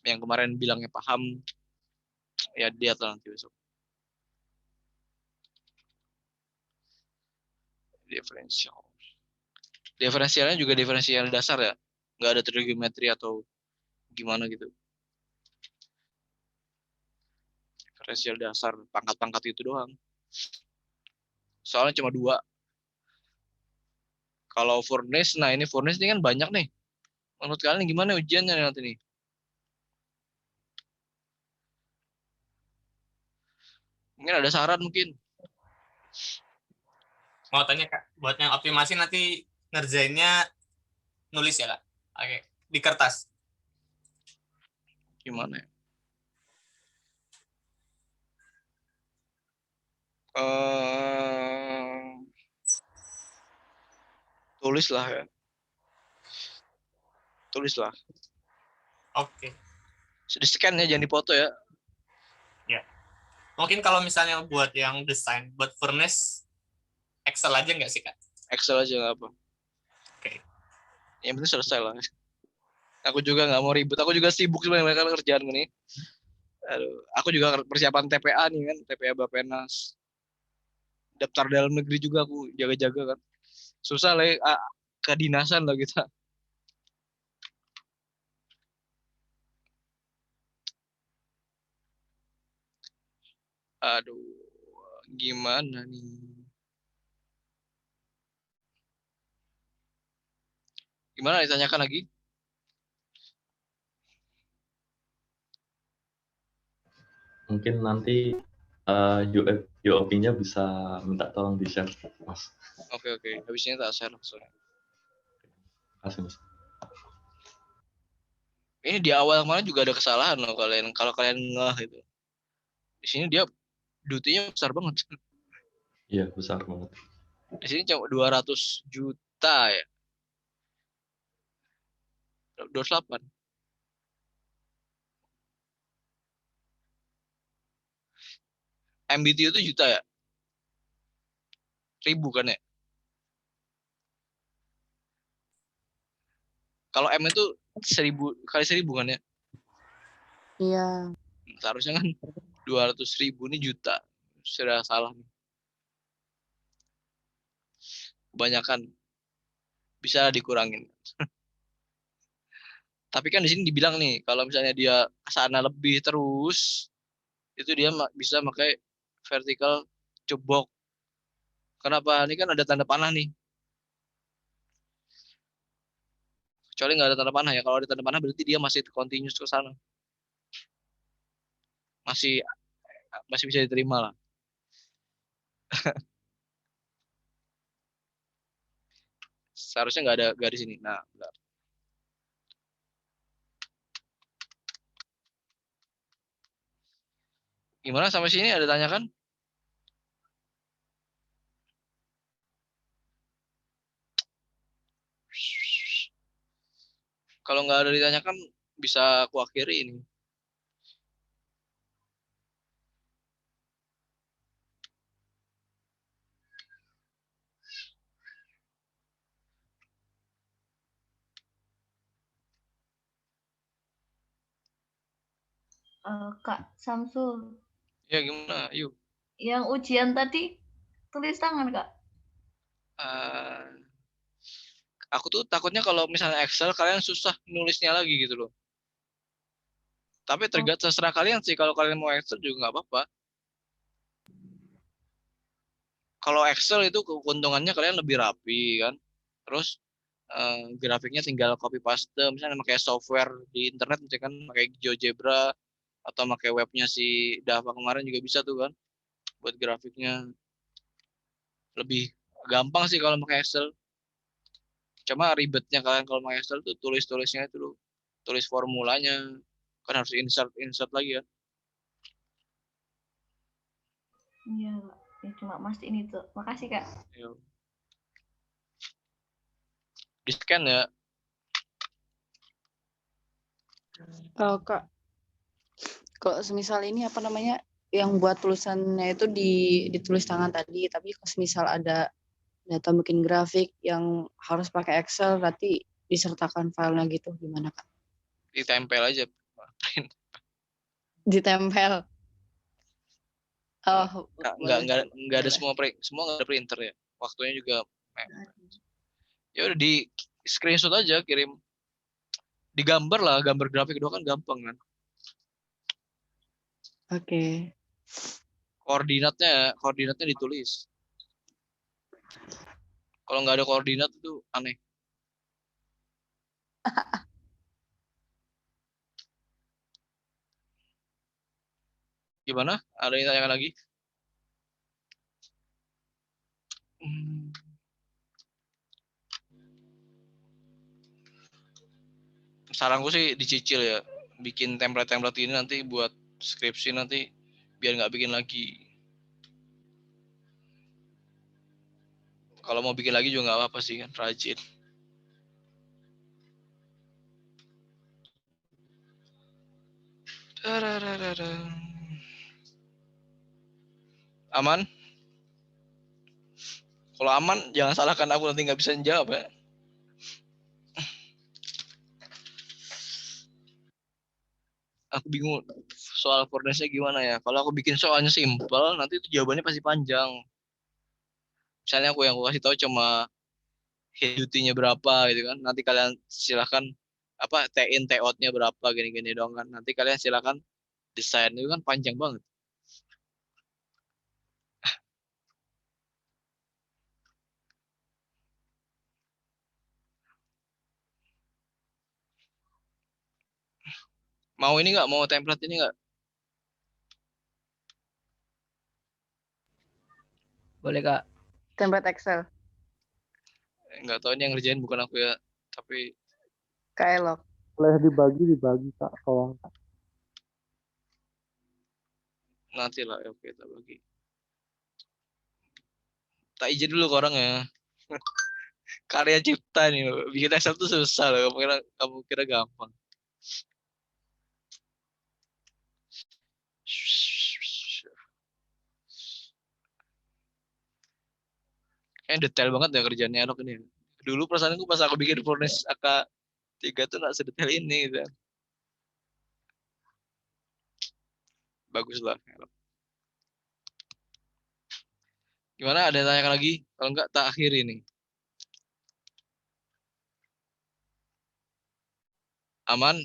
Yang kemarin bilangnya paham, ya lihat lah nanti besok. Diferensial. Diferensialnya juga diferensial dasar ya. Nggak ada trigonometri atau gimana gitu. Diferensial dasar, pangkat-pangkat itu doang. Soalnya cuma 2. Kalau furnace, nah ini furnace ini kan banyak nih. Menurut kalian gimana ujiannya nanti nih? Mungkin ada saran mungkin. Mau tanya Kak, buat yang optimasi nanti ngerjainnya nulis ya Kak? Oke, di kertas. Gimana ya? Tulis lah ya. Tulis lah. Oke. Di scan ya, jangan dipoto ya. Ya. Mungkin kalau misalnya buat yang desain, buat furnace, Excel aja nggak sih, Kak? Excel aja nggak apa. Oke. Yang penting selesai lah. Aku juga nggak mau ribut. Aku juga sibuk sebenarnya kan kerjaan ini. Aduh, aku juga persiapan TPA nih kan, TPA Bappenas. Daftar dalam negeri juga aku jaga-jaga kan. Susah lah, kedinasan lah kita. Aduh, gimana nih? Gimana ditanyakan lagi? Mungkin nanti UOP-nya bisa minta tolong di-share, Mas. Oke. Habis ini tak share langsung. Kasih, Mas. Ini di awal kemarin juga ada kesalahan loh kalian. Kalau kalian ngeh itu. Di sini dia duty-nya besar banget. Iya, besar banget. Di sini cuma 200 juta ya. 28. MBTU itu juta ya? Ribu kan ya? Kalau M itu 1000 kali 1000 kan ya? Iya. Seharusnya kan 200.000 ini juta. Sudah salah nih. Kebanyakan. Bisa dikurangin. Tapi kan di sini dibilang nih, kalau misalnya dia kesana lebih terus, itu dia bisa pakai vertical chop box. Kenapa? Ini kan ada tanda panah nih. Kecuali nggak ada tanda panah ya. Kalau ada tanda panah berarti dia masih continuous ke sana. Masih masih bisa diterima lah. Seharusnya nggak ada garis ini. Nah, bentar. Gimana sampai sini ada tanyakan? Kalau nggak ada ditanyakan, bisa aku akhiri ini. Kak Samsul, Ya gimana? Yuk. yang ujian tadi tulis tangan, Kak. Aku tuh takutnya kalau misalnya Excel kalian susah nulisnya lagi gitu loh. Tapi terserah kalian sih, kalau kalian mau Excel juga nggak apa-apa. Kalau Excel itu keuntungannya kalian lebih rapi kan. Terus grafiknya tinggal copy paste, misalnya pakai software di internet, misalkan pakai GeoGebra atau pakai webnya si Dava kemarin juga bisa tuh kan, buat grafiknya lebih gampang sih kalau pakai Excel. Cuma ribetnya kalian kalau pakai Excel tuh tulis-tulisnya itu loh, tulis formulanya kan harus insert lagi ya. Iya, Kak. Ya, cuma mastiin itu. Makasih, Kak. Ayo. Di scan ya. Kak, kalau semisal ini apa namanya yang buat tulisannya itu ditulis tangan tadi, tapi kalau semisal ada data bikin grafik yang harus pakai Excel, berarti disertakan filenya gitu, gimana Kak? Ditempel aja, print. Ditempel. Oh, nggak ada semua nggak ada printer ya. Waktunya juga ya udah di screenshot aja, kirim. Digambar lah, gambar grafik doang kan gampang kan. Oke. Koordinatnya ditulis. Kalau nggak ada koordinat itu aneh. Gimana? Ada yang tanyakan lagi? Saranku sih dicicil ya. Bikin template-template ini nanti buat skripsi nanti biar nggak bikin lagi. Kalau mau bikin lagi juga nggak apa-apa sih kan, rajin. Aman? Kalau aman, jangan salahkan aku nanti nggak bisa jawab ya. Aku bingung soal furnace-nya gimana ya. Kalau aku bikin soalnya simple, nanti itu jawabannya pasti panjang. Misalnya yang aku kasih tahu cuma head duty-nya berapa gitu kan. Nanti kalian silahkan T-in, T-out-nya berapa gini-gini dong kan. Nanti kalian silahkan desain, itu kan panjang banget. Mau ini nggak? Mau template ini nggak? Boleh Kak. Template Excel. Nggak tahu ini yang ngerjain bukan aku ya. Tapi Kaelok. Boleh dibagi Kak, tolong Kak. nanti lah, oke kita bagi. Tak izin dulu ke orang ya. Karya cipta nih loh. Bikin Excel tuh susah loh. Kamu kira gampang. Kayaknya detail banget ya kerjaannya Enok ini. Dulu perasaanku pas aku bikin furnace AK3 tuh nggak sedetail ini gitu. Bagus lah. Gimana, ada yang tanya lagi? Kalau enggak tak akhiri nih. Aman?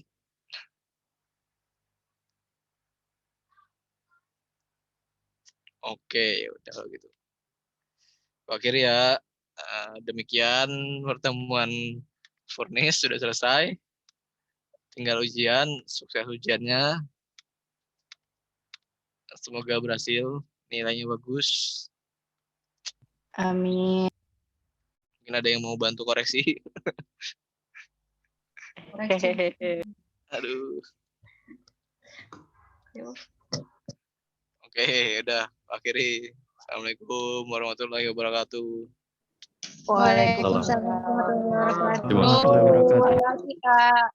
Oke, udah kalau gitu. Akhirnya ya, demikian pertemuan furnace sudah selesai. Tinggal ujian, sukses ujiannya. Semoga berhasil, nilainya bagus. Amin. Mungkin ada yang mau bantu koreksi. Aduh. Oke, udah akhiri. Assalamualaikum warahmatullahi wabarakatuh. Waalaikumsalam warahmatullahi wabarakatuh. Warahmatullahi wabarakatuh. Terima kasih, Kak.